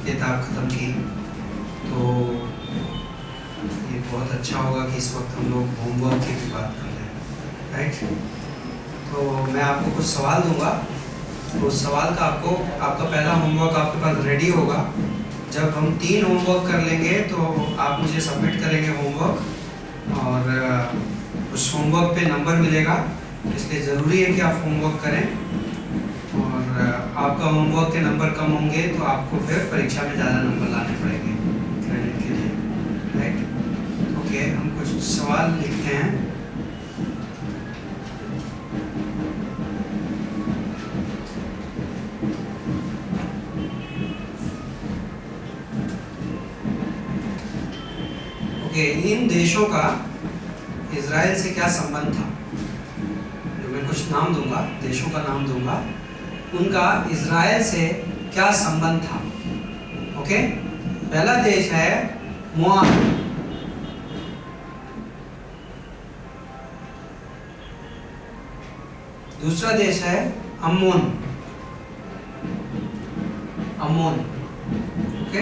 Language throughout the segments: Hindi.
किताब ख़त्म की, तो ये बहुत अच्छा होगा कि इस वक्त हम लोग होमवर्क की भी बात कर रहे हैं, राइट। तो मैं आपको कुछ सवाल दूंगा, तो उस सवाल का आपका पहला होमवर्क आपके पास रेडी होगा। जब हम 3 होमवर्क कर लेंगे तो आप मुझे सबमिट करेंगे होमवर्क, और उस होमवर्क पे नंबर मिलेगा, इसलिए ज़रूरी है कि आप होमवर्क करें। और आपका होमवर्क के नंबर कम होंगे तो आपको फिर परीक्षा में ज़्यादा नंबर लाने पड़ेंगे क्रेडिट के लिए, राइट। ओके, हम कुछ सवाल लिखते हैं। इन देशों का इजराइल से क्या संबंध था? जो मैं कुछ नाम दूंगा, देशों का नाम दूंगा, उनका इजराइल से क्या संबंध था? ओके, पहला देश है मोआब, दूसरा देश है अम्मोन, ओके,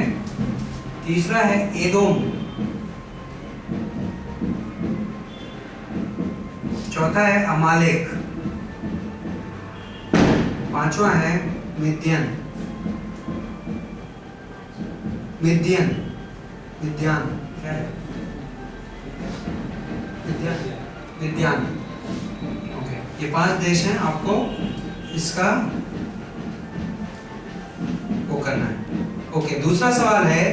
तीसरा है एदोम, चौथा है अमालेक, पांचवा है मिद्यान। क्या है? मिद्यान। ओके, ये 5 देश हैं, आपको इसका वो करना है। ओके, दूसरा सवाल है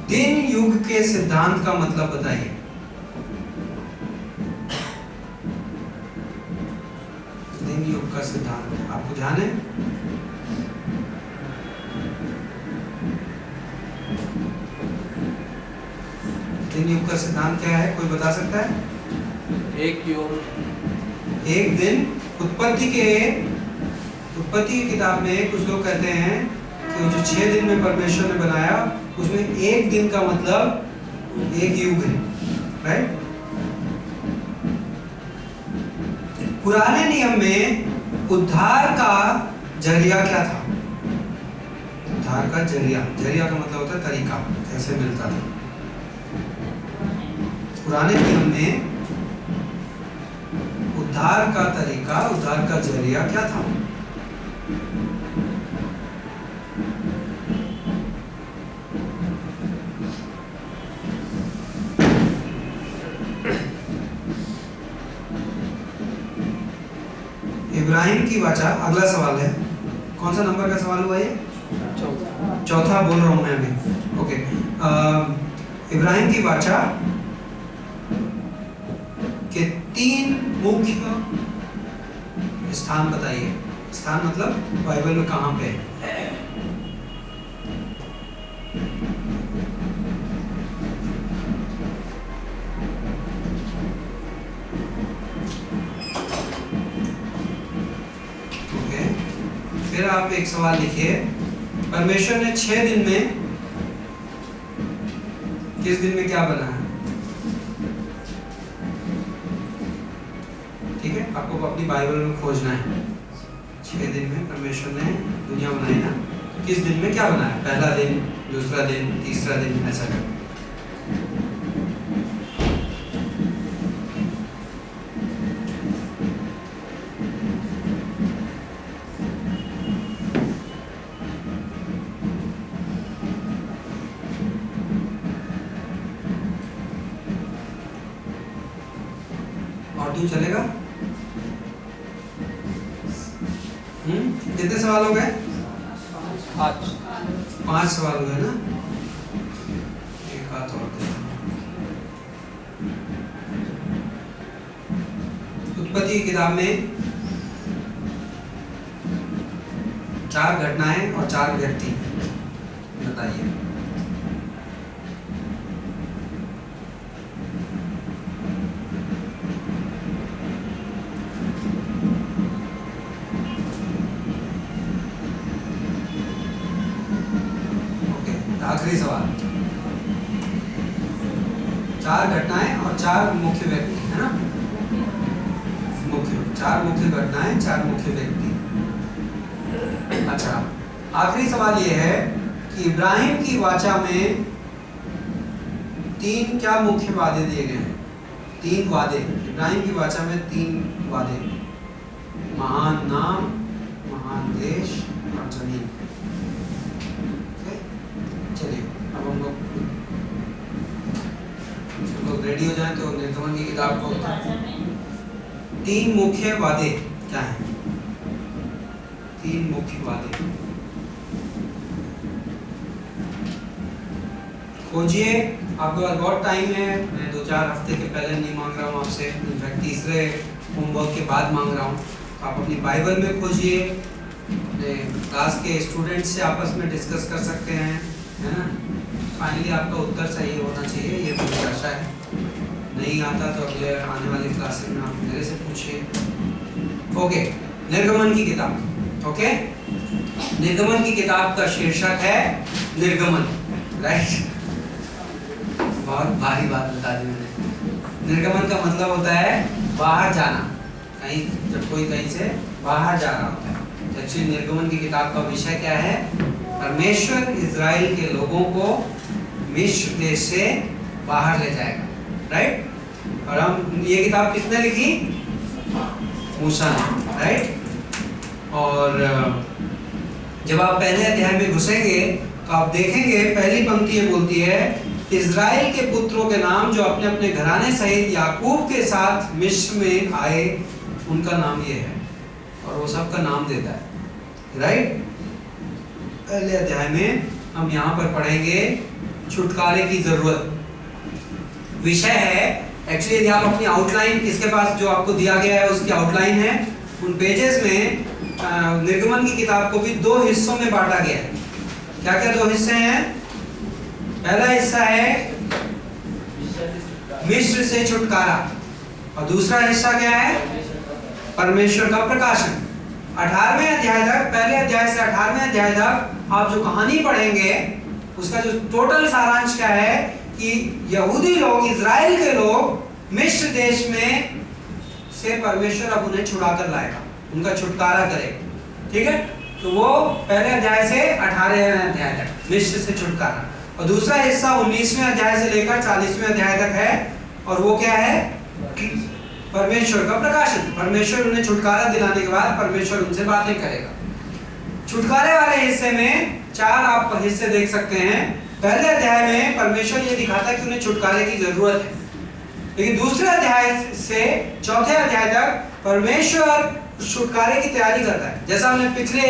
दिन युग के सिद्धांत का मतलब बताइए। दिन युग का सिद्धांत आपको ध्यान है? दिन युग का सिद्धांत क्या है, कोई बता सकता है? एक युग, एक दिन। उत्पत्ति की किताब में कुछ लोग कहते हैं कि जो 6 दिन में परमेश्वर ने बनाया, उसमें एक दिन का मतलब एक युग है, राइट। पुराने नियम में उद्धार का जरिया क्या था? उद्धार का जरिया का मतलब होता है तरीका, कैसे मिलता था। पुराने नियम में उद्धार का तरीका, उद्धार का जरिया क्या था? इब्राहिम की वाचा, अगला सवाल है। कौन सा नंबर का सवाल हुआ ये? चौथा बोल रहा हूं मैं अभी। ओके, इब्राहिम की वाचा के 3 मुख्य स्थान बताइए। स्थान मतलब बाइबल में कहां पे है? फिर आप एक सवाल लिखिए, परमेश्वर ने 6 दिन में, किस दिन में क्या बनाया? ठीक है, आपको अपनी बाइबल में खोजना है। 6 दिन में परमेश्वर ने दुनिया बनाई ना, किस दिन में क्या बनाया? पहला दिन, दूसरा दिन, तीसरा दिन, ऐसा कर। चलेगा? कितने सवाल हो गए? 5 सवाल हो गए ना। एक हाथ और दे। उत्पत्ति की किताब में 4 घटनाएं और 4 व्यक्ति बताइए। आखिरी सवाल, 4 घटनाएं और 4 मुख्य व्यक्ति, है ना? 4 मुख्य घटनाएं, 4 मुख्य व्यक्ति। अच्छा, आखिरी सवाल ये है कि इब्राहिम की वाचा में 3 क्या मुख्य वादे दिए गए हैं? 3 वादे। इब्राहिम की वाचा में 3 वादे, महान नाम, महान देश और जमीन। चलिए अब हम लोग रेडी हो जाएं तो निर्गमन की किताब को 3 मुख्य वादे क्या हैं? 3 मुख्य वादे खोजिए। आपके पास बहुत टाइम है, मैं 2-4 हफ्ते के पहले नहीं मांग रहा हूँ आपसे, इनफैक्ट तीसरे होमवर्क के बाद मांग रहा हूँ। आप अपनी बाइबल में खोजिए, अपने क्लास के स्टूडेंट्स से आपस में डिस्कस कर सकते हैं, है ना। फाइनली आपका उत्तर सही होना चाहिए, ये मेरी आशा है। नहीं आता तो अगले आने वाली क्लासेस में आप मेरे से पूछिए। ओके, निर्गमन की किताब। ओके, निर्गमन की किताब का शीर्षक है निर्गमन, राइट। बहुत भारी बात बता दी मैंने। निर्गमन का मतलब होता है बाहर जाना, कहीं जब कोई कहीं से बाहर जा रहा होता है। एक्चुअली निर्गमन की किताब का विषय क्या है? परमेश्वर इजराइल के लोगों को मिस्र देश से बाहर ले जाएगा, राइट। और हम ये किताब किसने लिखी? मूसा ने, राइट। और जब आप पहले अध्याय में घुसेंगे तो आप देखेंगे पहली पंक्ति ये बोलती है, इजराइल के पुत्रों के नाम जो अपने अपने घराने सहित याकूब के साथ मिस्र में आए, उनका नाम ये है। और वो सबका नाम देता है, राइट। पहले अध्याय में हम यहाँ पर पढ़ेंगे छुटकारे की जरूरत। विषय है एक्चुअली, यदि आप अपनी आउटलाइन, इसके पास जो आपको दिया गया है उसकी आउटलाइन है, उन पेजेस में निर्गमन की किताब को भी 2 हिस्सों में बांटा गया है। क्या क्या 2 हिस्से हैं? पहला हिस्सा है मिस्र से छुटकारा, और दूसरा हिस्सा क्या है? परमेश्वर का प्रकाशन। 18वें अध्याय तक, पहले अध्याय से 18वें अध्याय तक आप जो कहानी पढ़ेंगे उसका जो टोटल सारांश क्या है कि यहूदी लोग, इजराइल के लोग मिस्र देश में से परमेश्वर अब उन्हें छुड़ा कर लाएगा, उनका छुटकारा करेगा, ठीक है। तो वो पहले अध्याय से 18वें अध्याय तक मिस्र से छुटकारा, और दूसरा हिस्सा 19वें अध्याय से लेकर 40वें अध्याय तक है, और वो क्या है? परमेश्वर का प्रकाशन। परमेश्वर उन्हें छुटकारा दिलाने के बाद परमेश्वर उनसे बातें करेगा। छुटकारे वाले हिस्से में 4 आप हिस्से देख सकते हैं। पहले अध्याय में परमेश्वर ये दिखाता है कि उन्हें छुटकारे की जरूरत है, लेकिन दूसरे अध्याय से 4थे अध्याय तक परमेश्वर छुटकारे की तैयारी करता है। जैसा हमने पिछले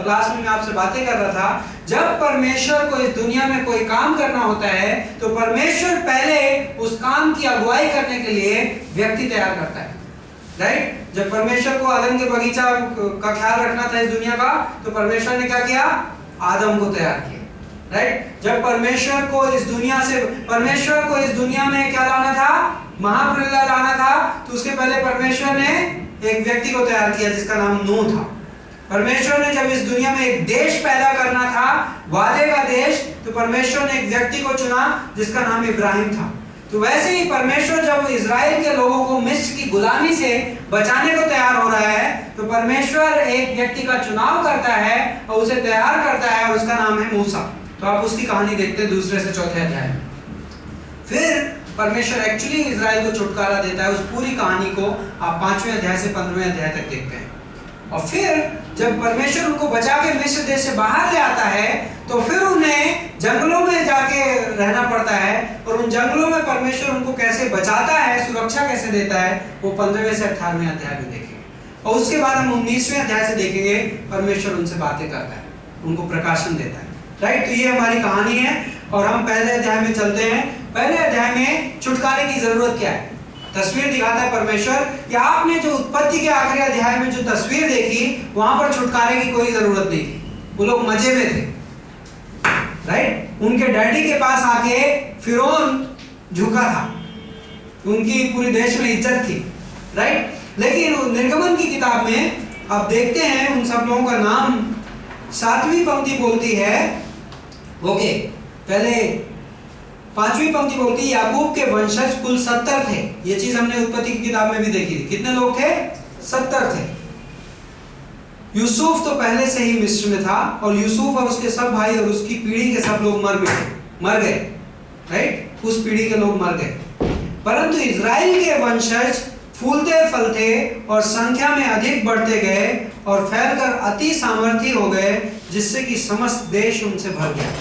क्लास में मैं आपसे बातें कर रहा था, जब परमेश्वर को इस दुनिया में कोई काम करना होता है तो परमेश्वर पहले उस काम की अगुवाई करने के लिए व्यक्ति तैयार करता है, राइट। जब परमेश्वर को आदम के बगीचा का ख्याल रखना था इस दुनिया का, तो परमेश्वर ने क्या किया? आदम को तैयार किया, राइट। जब परमेश्वर को इस दुनिया में क्या लाना था? महाप्रलय लाना था, तो उसके पहले परमेश्वर ने एक व्यक्ति को तैयार किया जिसका नाम नूह था। परमेश्वर ने जब इस दुनिया में एक देश पैदा करना था, वादे का देश, तो परमेश्वर ने एक व्यक्ति को चुना जिसका नाम इब्राहिम था। तो वैसे ही परमेश्वर जब इजराइल के लोगों को मिस्र की गुलामी से बचाने को तैयार हो रहा है, तो परमेश्वर एक व्यक्ति का चुनाव करता है और उसे तैयार करता है, और उसका नाम है मूसा। तो आप उसकी कहानी देखते हैं 2 से 4 अध्याय में। फिर परमेश्वर एक्चुअली इजराइल को छुटकारा देता है। उस पूरी कहानी को आप 5वें अध्याय से 15वें अध्याय तक देखते हैं। और फिर जब परमेश्वर उनको बचा के मिस्र देश से बाहर ले आता है, तो फिर उन्हें जंगलों में जाके रहना पड़ता है, और उन जंगलों में परमेश्वर उनको कैसे बचाता है, सुरक्षा कैसे देता है, वो 15वें से 18वें अध्याय में देखेंगे। और उसके बाद हम 19वें अध्याय से देखेंगे परमेश्वर उनसे बातें करता है, उनको प्रकाशन देता है, राइट। तो ये हमारी कहानी है, और हम पहले अध्याय में चलते हैं। पहले अध्याय में छुटकारे की जरूरत क्या है? तस्वीर दिखाता है परमेश्वर। या आपने जो उत्पत्ति के आखिरी अध्याय में जो तस्वीर देखी, वहां पर छुटकारे की कोई जरूरत नहीं थी, वो लोग मजे में थे, राइट। उनके डैडी के पास आके फिरौन झुका था, उनकी पूरी देश में इज्जत थी, राइट। लेकिन निर्गमन की किताब में आप देखते हैं उन सब लोगों का नाम 7वीं पंक्ति बोलती है, ओके, पहले 5वीं पंक्ति बोलती है याकूब के वंशज कुल 70 थे। ये चीज हमने उत्पत्ति की किताब में भी देखी थी। कितने लोग थे? 70 थे। यूसुफ तो पहले से ही मिस्र में था और यूसुफ और उसके सब भाई और उसकी पीढ़ी के सब लोग मर गए, राइट? उस पीढ़ी के लोग मर गए, परंतु इजराइल के वंशज फूलते फलते और संख्या में अधिक बढ़ते गए और फैलकर अति सामर्थी हो गए, जिससे कि समस्त देश उनसे भर गया।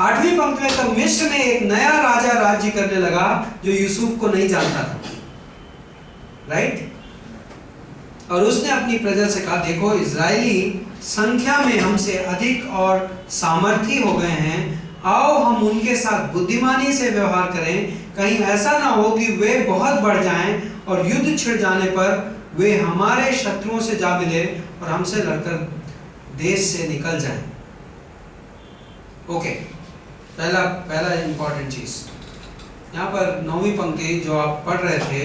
8वीं पंक्ति में, तब मिस्र में एक नया राजा राज्य करने लगा जो यूसुफ को नहीं जानता था, राइट? और उसने अपनी प्रजा से कहा, देखो इजरायली संख्या में हमसे अधिक और सामर्थी हो गए हैं, आओ हम उनके साथ बुद्धिमानी से व्यवहार करें, कहीं ऐसा ना हो कि वे बहुत बढ़ जाएं और युद्ध छिड़ जाने पर वे हमारे शत्रुओं से जा मिले और हमसे लड़कर देश से निकल जाएं। ओके, पहला इंपॉर्टेंट चीज यहाँ पर 9वीं पंक्ति जो आप पढ़ रहे थे,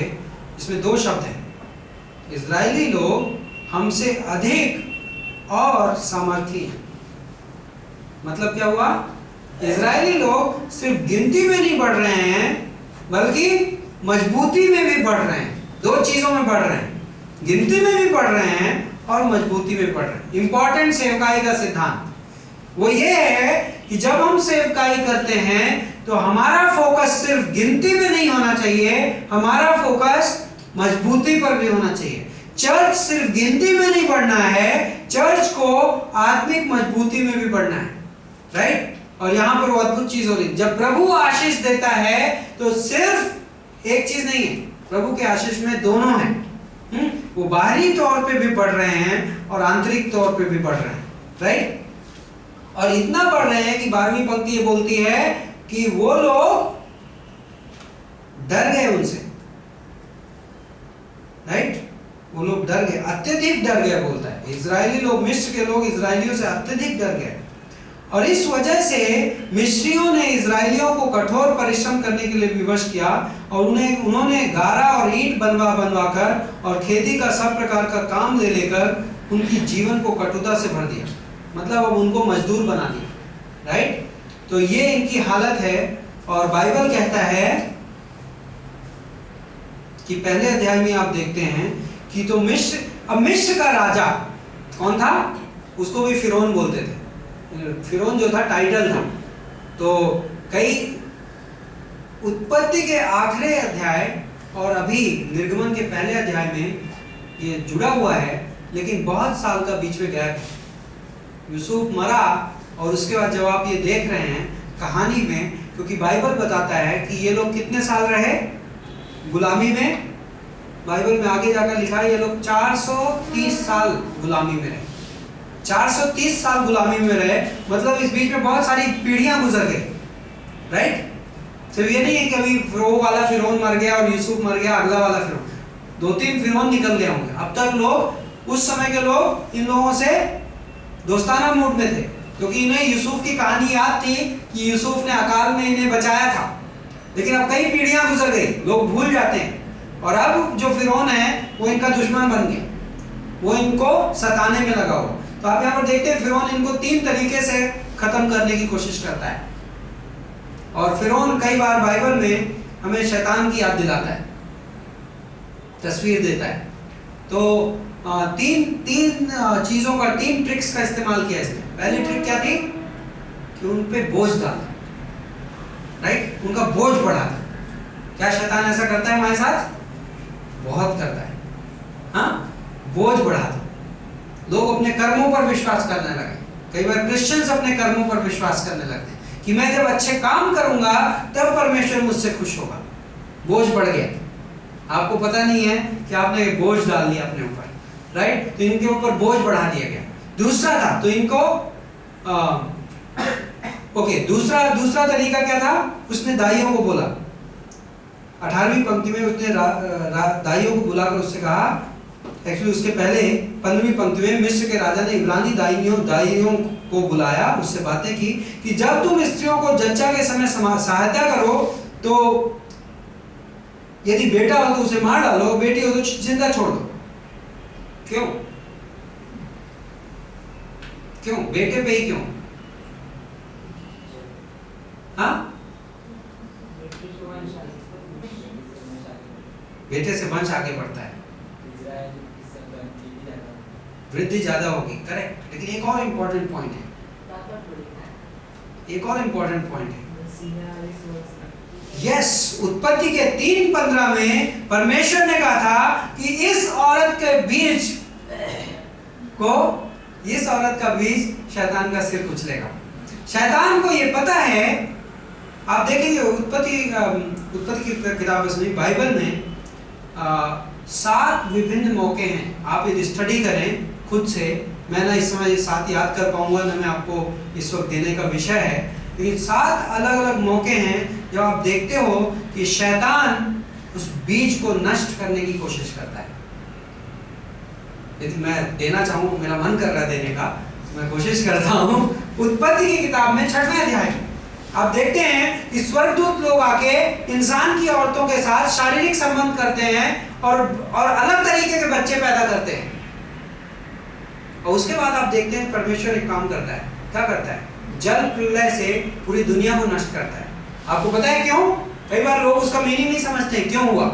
इसमें 2 शब्द हैं, इजरायली लोग हमसे अधिक और सामर्थी हैं। मतलब क्या हुआ? इजरायली लोग सिर्फ गिनती में नहीं बढ़ रहे हैं बल्कि मजबूती में भी बढ़ रहे हैं। 2 चीजों में बढ़ रहे हैं, गिनती में भी बढ़ रहे हैं और मजबूती में बढ़ रहे हैं। इंपॉर्टेंट सेवकाई का सिद्धांत वो ये है कि जब हम सेवकाई करते हैं तो हमारा फोकस सिर्फ गिनती में नहीं होना चाहिए, हमारा फोकस मजबूती पर भी होना चाहिए। चर्च सिर्फ गिनती में नहीं बढ़ना है, चर्च को आत्मिक मजबूती में भी बढ़ना है, राइट? और यहां पर वो अद्भुत चीज हो रही, जब प्रभु आशीष देता है तो सिर्फ एक चीज नहीं है, प्रभु के आशीष में दोनों हैं। वो बाहरी तौर पे भी बढ़ रहे हैं और आंतरिक तौर पे भी बढ़ रहे हैं, राइट? और इतना बढ़ रहे हैं कि 12वीं पंक्ति ये बोलती है कि वो लोग डर गए उनसे, राइट? वो लोग डर गए, अत्यधिक डर गए बोलता है। इजरायली लोग, मिस्र के लोग इजरायलियों से अत्यधिक डर गए और इस वजह से मिस्रियों ने इजरायलियों को कठोर परिश्रम करने के लिए विवश किया और उन्होंने गारा और ईंट बनवा कर और खेती का सब प्रकार का काम ले लेकर उनकी जीवन को कटुता से भर दिया। मतलब अब उनको मजदूर बना दिया, राइट? तो ये इनकी हालत है। और बाइबल कहता है कि पहले अध्याय में आप देखते हैं कि तो मिस्र का राजा कौन था? उसको भी फिरौन बोलते थे। फिरौन जो था टाइटल था। तो कई उत्पत्ति के आखिरी अध्याय और अभी निर्गमन के पहले अध्याय में ये जुड़ा हुआ है, लेकिन बहुत साल का बीच में गैप है। यूसुफ मरा और उसके बाद जब आप ये देख रहे हैं कहानी में, क्योंकि बाइबल बताता है कि ये लोग कितने साल रहे गुलामी में, बाइबल में आगे जाकर लिखा है ये लोग 430 साल गुलामी में रहे। 430 साल गुलामी में रहे, मतलब इस बीच में बहुत सारी पीढ़ियां गुजर गई, राइट? सिर्फ ये नहीं है कि अभी वो वाला फिरौन मर गया और यूसुफ मर गया, अगला वाला फिरौन, 2-3 फिरौन निकल गए होंगे। अब तक लोग, उस समय के लोग इन लोगों से दोस्ताना मूड में थे, क्योंकि इन्हें यूसुफ की कहानी याद थी कि यूसुफ ने अकाल में इन्हें बचाया था। लेकिन अब कई पीढ़ियां गुजर गई, लोग भूल जाते हैं, और अब जो फिरौन है वो इनका दुश्मन बन गया, वो इनको सताने में लगा हुआ। तो आप यहाँ पर देखते हैं फिरौन इनको 3 तरीके से खत्म करने की कोशिश करता है। और फिरौन कई बार बाइबल में हमें शैतान की याद दिलाता है, तस्वीर देता है। तो 3 चीजों का, 3 ट्रिक्स का इस्तेमाल किया इसने। पहली ट्रिक क्या थी कि उन पे बोझ डाला, राइट? उनका बोझ बढ़ाता। क्या शैतान ऐसा करता है हमारे साथ? बहुत करता है, हाँ, बोझ बढ़ाता। लोग अपने कर्मों पर विश्वास करने लगे। कई बार क्रिश्चियंस अपने कर्मों पर विश्वास करने लगते हैं कि मैं जब अच्छे काम करूंगा तब परमेश्वर मुझसे खुश होगा। बोझ बढ़ गया, आपको पता नहीं है कि आपने बोझ डाल दिया अपने ऊपर, राइट? तो इनके ऊपर बोझ बढ़ा दिया गया। दूसरा था, तो इनको दूसरा तरीका क्या था? उसने दाइयों को बोला, 18वीं पंक्ति में उसने दाइयों को बुलाकर उससे कहा, एक्चुअली उसके पहले 15वीं पंक्ति में मिस्र के राजा ने इब्रानी दाइयों को बुलाया, उससे बातें की कि जब तुम स्त्रियों को जच्चा के समय सहायता करो तो यदि बेटा हो तो उसे मार डालो, बेटी हो तो जिंदा छोड़ दो। क्यों? बेटे पे ही क्यों? हाँ, बेटे से वंश आगे बढ़ता है। वृद्धि ज्यादा होगी, करेक्ट। लेकिन एक और इम्पोर्टेंट पॉइंट है, एक और इम्पोर्टेंट पॉइंट है। यस, उत्पत्ति के 3:15 में परमेश्वर ने कहा था कि इस औरत के बीज को, इस औरत का बीज शैतान का सिर कुचलेगा। शैतान को ये पता है, आप देखेंगे उत्पत्ति की किताब में, बाइबल में 7 विभिन्न मौके हैं। आप यदि स्टडी करें खुद से, मैं ना इस समय 7 याद कर पाऊंगा ना मैं आपको इस वक्त देने का विषय है, लेकिन 7 अलग अलग मौके हैं जब आप देखते हो कि शैतान उस बीज को नष्ट करने की कोशिश करता है। यदि मैं देना चाहूँ, मेरा मन कर रहा है देने का, तो मैं कोशिश करता हूँ। उत्पत्ति की किताब में 6वें अध्याय आप देखते हैं कि स्वर्गदूत लोग आके इंसान की औरतों के साथ शारीरिक संबंध करते हैं और अलग तरीके के बच्चे पैदा करते हैं। और उसके बाद आप देखते हैं परमेश्वर एक काम करता है। क्या करता है? जल प्रलय से पूरी दुनिया को नष्ट करता है। आपको पता है क्यों? कई बार लोग उसका मीनिंग नहीं समझते क्यों हुआ।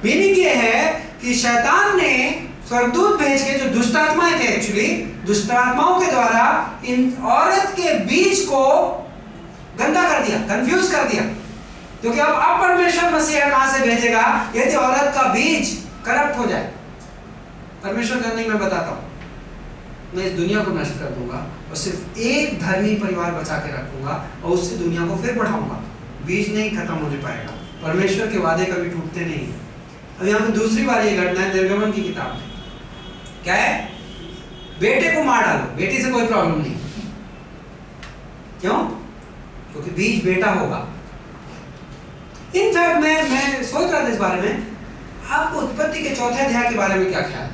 मीनिंग ये है कि शैतान ने स्वर्गदूत भेज के, जो दुष्ट आत्माएं थे, एक्चुअली दुष्ट आत्माओं के द्वारा इन औरत के बीज को गंदा कर दिया, कंफ्यूज कर दिया। क्योंकि अब परमेश्वर मसीहा कहां से भेजेगा यदि औरत का बीज करप्ट हो जाए? परमेश्वर का नहीं, मैं बताता हूं, मैं इस दुनिया को नष्ट कर दूंगा और सिर्फ एक धर्मी परिवार बचा के रखूंगा और उससे दुनिया को फिर बढ़ाऊंगा। बीज नहीं खत्म होने पाएगा। परमेश्वर के वादे कभी टूटते नहीं है। अब यहाँ पे दूसरी बार ये घटना है निर्गमन की किताब में। क्या है? बेटे को मार डालो, बेटी से कोई प्रॉब्लम नहीं। क्यों? क्योंकि बीज बेटा होगा। इनफैक्ट मैं सोच रहा था इस बारे में, आपको उत्पत्ति के 4थे अध्याय के बारे में क्या ख्याल है?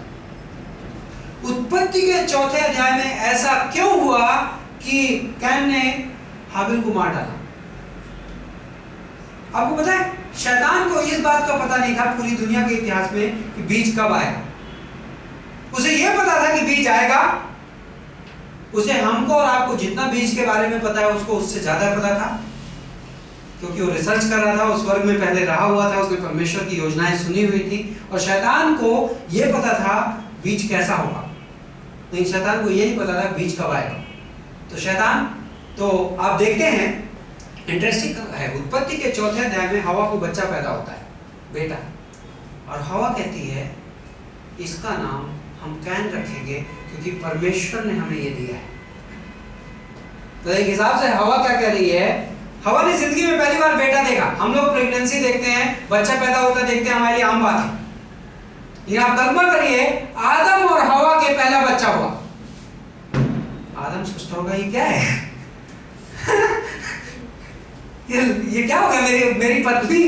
उत्पत्ति के 4थे अध्याय में ऐसा क्यों हुआ कि कैन ने हाबिल को मार डाला? आपको पता है, शैतान को इस बात का पता नहीं था पूरी दुनिया के इतिहास में कि बीज कब आएगा। उसे यह पता था कि बीज आएगा। उसे, हमको और आपको जितना बीज के बारे में पता है उसको उससे ज्यादा पता था, क्योंकि वो रिसर्च कर रहा था, उस वर्ग में पहले रहा हुआ था, उसने परमेश्वर की योजनाएं सुनी हुई थी। और शैतान को यह पता था बीज कैसा होगा, नहीं शैतान को यह नहीं पता था बीज कब आएगा। तो शैतान, तो आप देखते हैं इंटरेस्टिंग है, उत्पत्ति के 4थे अध्याय में हवा को बच्चा पैदा होता है, बेटा, और हवा कहती है इसका नाम हम कैन रखेंगे क्योंकि परमेश्वर ने हमें ये दिया है। तो एक हिसाब से हवा क्या कह रही है? हवा ने जिंदगी में पहली बार बेटा देखा। हम लोग प्रेगनेंसी देखते हैं, बच्चा पैदा होता देखते हैं, हमारे लिए आम बात है। लेकिन आप कल्पना करिए, आदम और हवा के पहला बच्चा हुआ। आदम सोचता होगा ये क्या है? ये क्या हो गया? मेरी पत्नी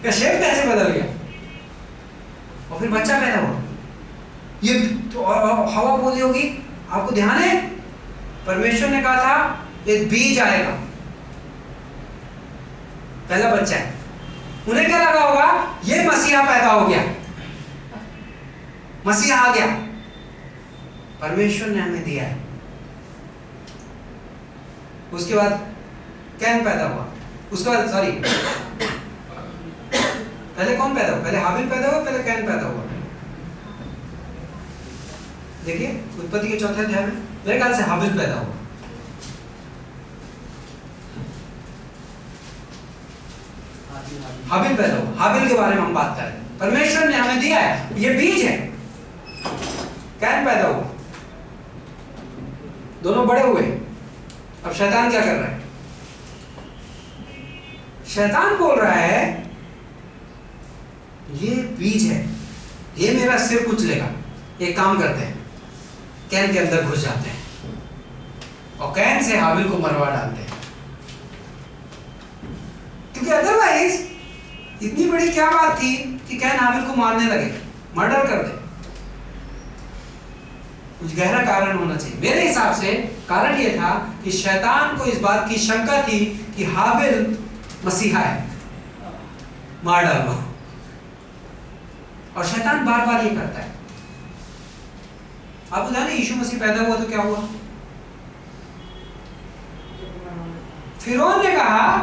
का शेप कैसे बदल गया? और फिर बच्चा पैदा हुआ। ये तो हवा बोली होगी, आपको ध्यान है परमेश्वर ने कहा था एक बीज आएगा, पहला बच्चा है। उन्हें क्या लगा होगा? ये मसीहा पैदा हो गया, मसीहा आ गया, परमेश्वर ने हमें दिया है। उसके बाद कैन पैदा हुआ। उसके बाद सॉरी, पहले कौन पैदा हुआ? पहले हाबिल पैदा हुआ, पहले कैन पैदा हुआ? देखिए उत्पत्ति के 4थे अध्याय में मेरे ख्याल से हाबिल पैदा हुआ। हाबिल पैदा हुआ। हाबिल के बारे में हम बात कर रहे हैं। परमेश्वर ने हमें दिया है, ये बीज है। कैन पैदा हुआ, दोनों बड़े हुए। अब शैतान क्या कर रहा है? शैतान बोल रहा है ये बीज है, ये मेरा सिर कुचलेगा। एक काम करते हैं, कैन के अंदर घुस जाते हैं और कैन से हाबिल को मरवा डालते हैं, क्योंकि अदरवाइज इतनी बड़ी क्या बात थी कि कैन हाबिल को मारने लगे, मर्डर कर दे। कुछ गहरा कारण होना चाहिए। मेरे हिसाब से कारण यह था कि शैतान को इस बात की शंका थी कि हाबिल मसीहा है, मार डालो। और शैतान बार बार ये करता है। आपको जाने यीशु मसीह पैदा हुआ तो क्या हुआ? फिरौन ने कहा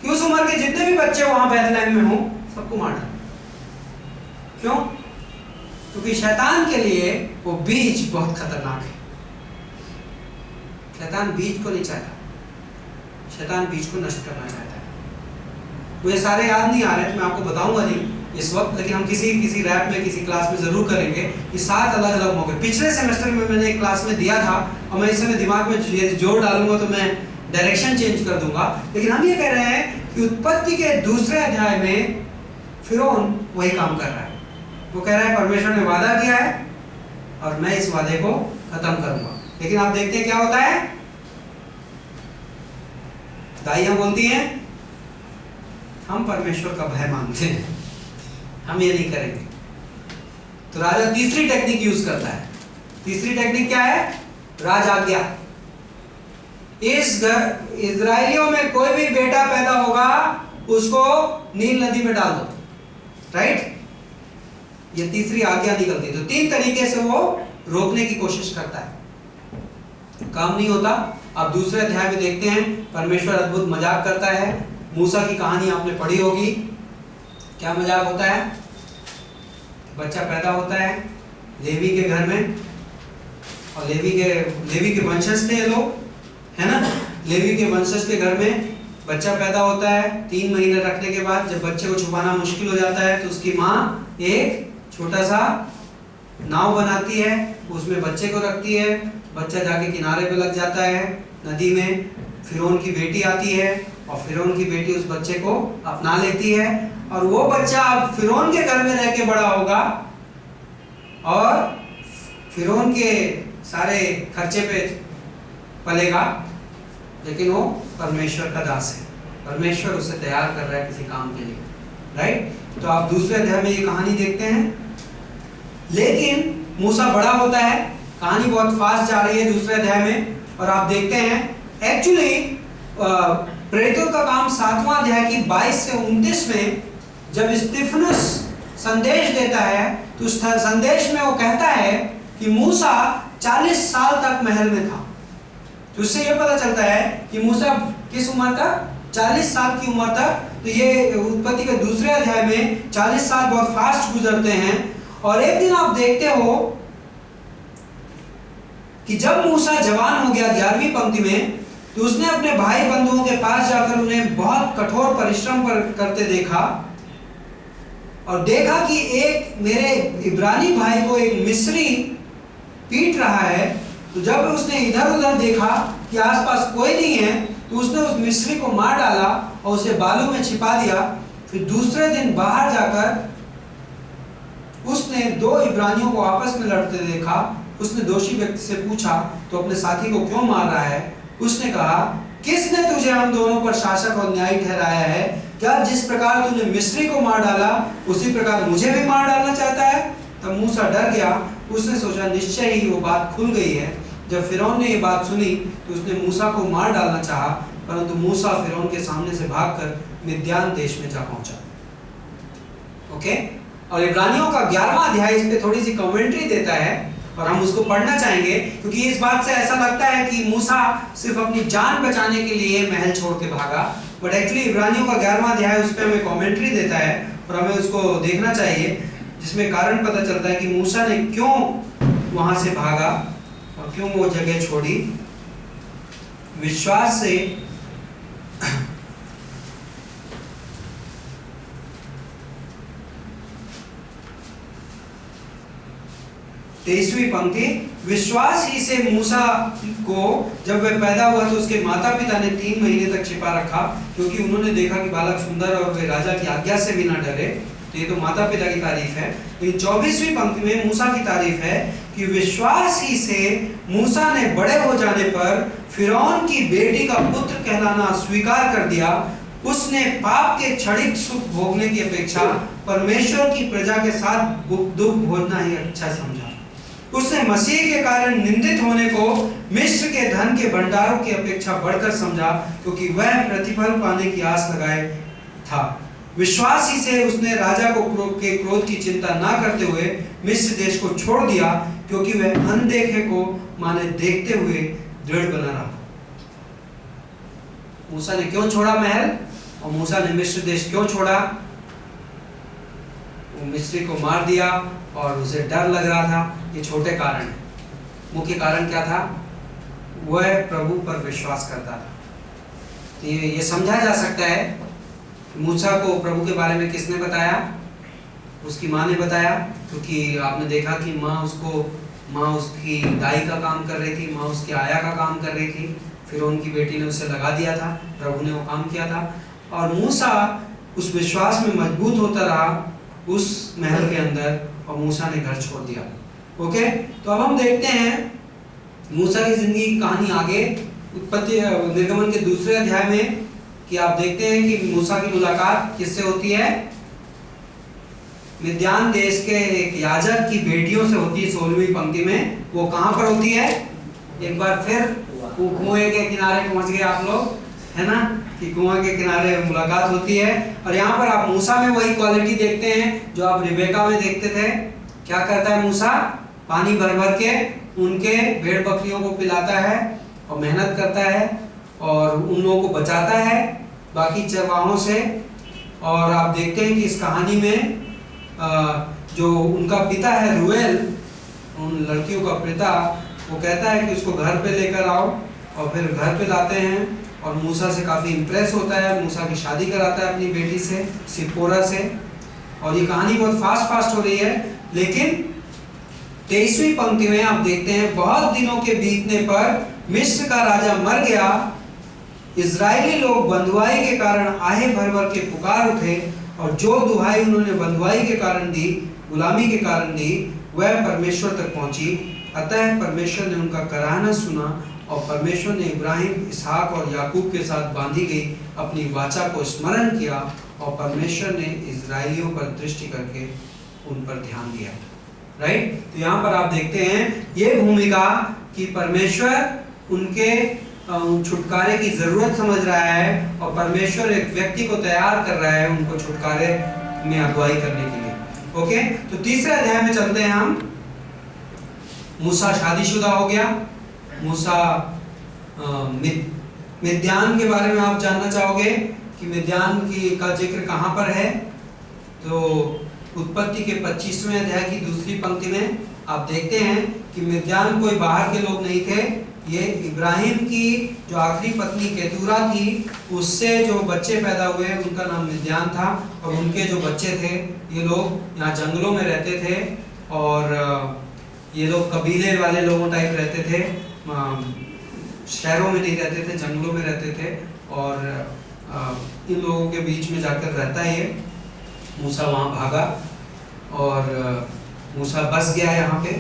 कि उस उम्र के जितने भी बच्चे वहां बैतलहम में हो सबको मार डालो। क्यों? क्योंकि शैतान के लिए वो बीज बहुत खतरनाक है। शैतान बीज को नहीं चाहता, शैतान बीज को नष्ट करना चाहता है। मुझे सारे याद नहीं आ रहे तो मैं आपको बताऊंगा नहीं इस वक्त, लेकिन हम किसी रैप में किसी क्लास में जरूर करेंगे कि 7 अलग अलग मौके। पिछले सेमेस्टर में मैंने एक क्लास में दिया था और मैं इस समय दिमाग में जोर डालूंगा तो मैं डायरेक्शन चेंज कर दूंगा। लेकिन हम ये कह रहे हैं कि उत्पत्ति के दूसरे अध्याय में फिरौन वही काम कर रहा है। वो कह रहा है परमेश्वर ने वादा किया है और मैं इस वादे को खत्म करूंगा। लेकिन आप देखते हैं क्या होता है, दाइयां बोलती हैं हम परमेश्वर का भय मानते हैं, हम ये नहीं करेंगे। तो राजा तीसरी टेक्निक यूज करता है। तीसरी टेक्निक क्या है? राज आज्ञा। इजराइलियों में कोई भी बेटा पैदा होगा उसको नील नदी में डाल दो, राइट? ये तीसरी आज्ञा निकलती है। तो 3 तरीके से वो रोकने की कोशिश करता है, काम नहीं होता। अब दूसरे अध्याय में देखते हैं परमेश्वर अद्भुत मजाक करता है। मूसा की कहानी आपने पढ़ी होगी, क्या मजाक होता है? बच्चा पैदा होता है लेवी के घर में, और लेवी के वंशज थे ये लोग, है ना? लेवी के वंशज के घर में बच्चा पैदा होता है। 3 महीने रखने के बाद जब बच्चे को छुपाना मुश्किल हो जाता है तो उसकी माँ एक छोटा सा नाव बनाती है, उसमें बच्चे को रखती है। बच्चा जाके किनारे पे लग जाता है नदी में। फिरौन की बेटी आती है और फिरौन की बेटी उस बच्चे को अपना लेती है, और वो बच्चा अब फिरौन के घर में रह के बड़ा होगा और फिरौन के सारे खर्चे पे पलेगा, लेकिन वो परमेश्वर का दास है। परमेश्वर उसे तैयार कर रहा है किसी काम के लिए, राइट? तो आप दूसरे अध्याय में ये कहानी देखते हैं। लेकिन मूसा बड़ा होता है, कहानी बहुत फास्ट जा रही है दूसरे अध्याय में, और आप देखते हैं एक्चुअली प्रेरितों का काम 7वां अध्याय की 22 से 29 में जब स्तिफनुस संदेश देता है तो उस संदेश में वो कहता है कि मूसा 40 साल तक महल में था। तो उससे ये पता चलता है कि मूसा किस उम्र तक? 40 साल की उम्र तक। तो ये उत्पत्ति के दूसरे अध्याय में 40 साल बहुत फास्ट गुजरते हैं। और एक दिन आप देखते हो कि जब मूसा जवान हो गया 11वीं पंक्ति में, तो उसने अपने भाई बंधुओं के पास जाकर उन्हें बहुत कठोर परिश्रम करते देखा, और देखा कि एक मेरे इब्रानी भाई को एक मिस्री पीट रहा है। तो जब उसने इधर उधर देखा कि आसपास कोई नहीं है, तो उसने उस मिस्री को मार डाला और उसे बालू में छिपा दिया। फिर दूसरे दिन बाहर जाकर उसने 2 इब्रानियों को आपस में लड़ते देखा। उसने दोषी व्यक्ति से पूछा तो अपने साथी को क्यों मार रहा है? उसने कहा, किसने तुझे हम दोनों पर शासक और न्यायी ठहराया है? क्या जिस प्रकार तूने मिस्री को मार डाला उसी प्रकार मुझे भी मार डालना चाहता है? तब मूसा डर गया। उसने सोचा निश्चय ही वो बात खुल गई है। जब फिरौन ने ये बात सुनी तो उसने मूसा को मार डालना चाहा, परंतु मूसा फिरौन के सामने से भागकर मिद्यान देश में जा पहुंचा। ओके? और इब्रानियों का 11वां अध्याय इस पे थोड़ी सी कमेंट्री देता है और हम उसको पढ़ना चाहेंगे, क्योंकि इस बात से ऐसा लगता है कि मूसा सिर्फ अपनी जान बचाने के लिए महल छोड़ के भागा, बट एक्चुअली इब्रानियों का 11वां अध्याय उस पे हमें कमेंट्री देता है और हमें उसको देखना चाहिए, जिसमें कारण पता चलता है कि मूसा ने क्यों वहां से भागा और क्यों वो जगह छोड़ी। विश्वास से 23वीं पंक्ति, विश्वास ही से मूसा को जब वह पैदा हुआ तो उसके माता पिता ने 3 महीने तक छिपा रखा, क्योंकि उन्होंने देखा कि बालक सुंदर और वे राजा की आज्ञा से भी न डरे। तो ये तो माता पिता की तारीफ है। लेकिन 24वीं पंक्ति में मूसा की तारीफ है कि विश्वास ही से मूसा ने बड़े हो जाने पर फिरौन की बेटी का पुत्र कहलाना स्वीकार कर दिया। उसने पाप के क्षणिक सुख भोगने की अपेक्षा परमेश्वर की प्रजा के साथ दुख भोगना ही अच्छा समझा। उसने मसीह के कारण निंदित होने को मिस्र के धन के भंडारों की अपेक्षा बढ़कर समझा, क्योंकि वह प्रतिफल पाने की आस लगाए था। विश्वास ही से उसने राजा को के क्रोध की चिंता ना करते हुए मिस्र देश को छोड़ दिया, क्योंकि वह अनदेखे को माने देखते हुए दृढ़ बना रहा। मूसा ने क्यों छोड़ा महल, और मूसा ने मिस्र देश क्यों छोड़ा? वो मिस्री को मार दिया और उसे डर लग रहा था। ये छोटे कारण है। मुख्य कारण क्या था? वह प्रभु पर विश्वास करता था। तो ये समझा जा सकता है कि मूसा को प्रभु के बारे में किसने बताया? उसकी माँ ने बताया, क्योंकि आपने देखा कि माँ उसकी दाई का काम कर रही थी, माँ उसकी आया का काम कर रही थी। फिर उनकी बेटी ने उसे लगा दिया था, प्रभु ने वो काम किया था, और मूसा उस विश्वास में मजबूत होता रहा उस महल के अंदर, और मूसा ने घर छोड़ दिया। ओके, तो अब हम देखते हैं मूसा की जिंदगी की कहानी आगे उत्पत्ति निर्गमन के दूसरे अध्याय में, कि आप देखते हैं कि मूसा की मुलाकात किससे होती है? मिद्यान देश के एक याजक की बेटियों से होती है 16वीं पंक्ति में। वो कहां पर होती है? एक बार फिर कुएं के किनारे पहुंच गए आप लोग, है ना, कि कुआं के किनारे मुलाकात होती है। और यहाँ पर आप मूसा में वही क्वालिटी देखते हैं जो आप रिबेका में देखते थे। क्या करता है मूसा? पानी भर भर के उनके भेड़ बकरियों को पिलाता है और मेहनत करता है और उन लोगों को बचाता है बाकी चरवाहों से। और आप देखते हैं कि इस कहानी में जो उनका पिता है रूएल, उन लड़कियों का पिता, वो कहता है कि उसको घर पे लेकर आओ, और फिर घर पे लाते हैं और मूसा से काफ़ी इम्प्रेस होता है। मूसा की शादी कराता है अपनी बेटी से, सिप्पोरा से। और ये कहानी बहुत फास्ट हो रही है। लेकिन 23वीं पंक्ति में आप देखते हैं, बहुत दिनों के बीतने पर मिस्र का राजा मर गया। इजरायली लोग बंधुआई के कारण आहे भर भर के पुकार उठे, और जो दुहाई उन्होंने बंधुआई के कारण दी, गुलामी के कारण दी, वह परमेश्वर तक पहुंची। अतः परमेश्वर ने उनका कराहना सुना, और परमेश्वर ने इब्राहिम, इसहाक और याकूब के साथ बांधी गई अपनी वाचा को स्मरण किया, और परमेश्वर ने इजरायलियों पर दृष्टि करके उन पर ध्यान दिया। राइट, तो यहाँ पर आप देखते हैं ये भूमिका कि परमेश्वर उनके छुटकारे की जरूरत समझ रहा है, और परमेश्वर एक व्यक्ति को तैयार कर रहा है उनको छुटकारे में अगुवाई करने के लिए। ओके, तो तीसरे अध्याय में चलते हैं हम। मूसा शादीशुदा हो गया। मूसा मिद्यान के बारे में आप जानना चाहोगे कि मिद्यान का जिक्र कहाँ पर है? तो उत्पत्ति के 25वें अध्याय की दूसरी पंक्ति में आप देखते हैं कि मिद्यान कोई बाहर के लोग नहीं थे। ये इब्राहिम की जो आखिरी पत्नी केतूरा थी, उससे जो बच्चे पैदा हुए उनका नाम मिद्यान था, और उनके जो बच्चे थे ये लोग यहाँ जंगलों में रहते थे, और ये लोग कबीले वाले लोगों टाइप रहते थे, शहरों में नहीं रहते थे, जंगलों में रहते थे। और इन लोगों के बीच में जाकर रहता है ये। मूसा वहाँ भागा और मूसा बस गया यहाँ पे।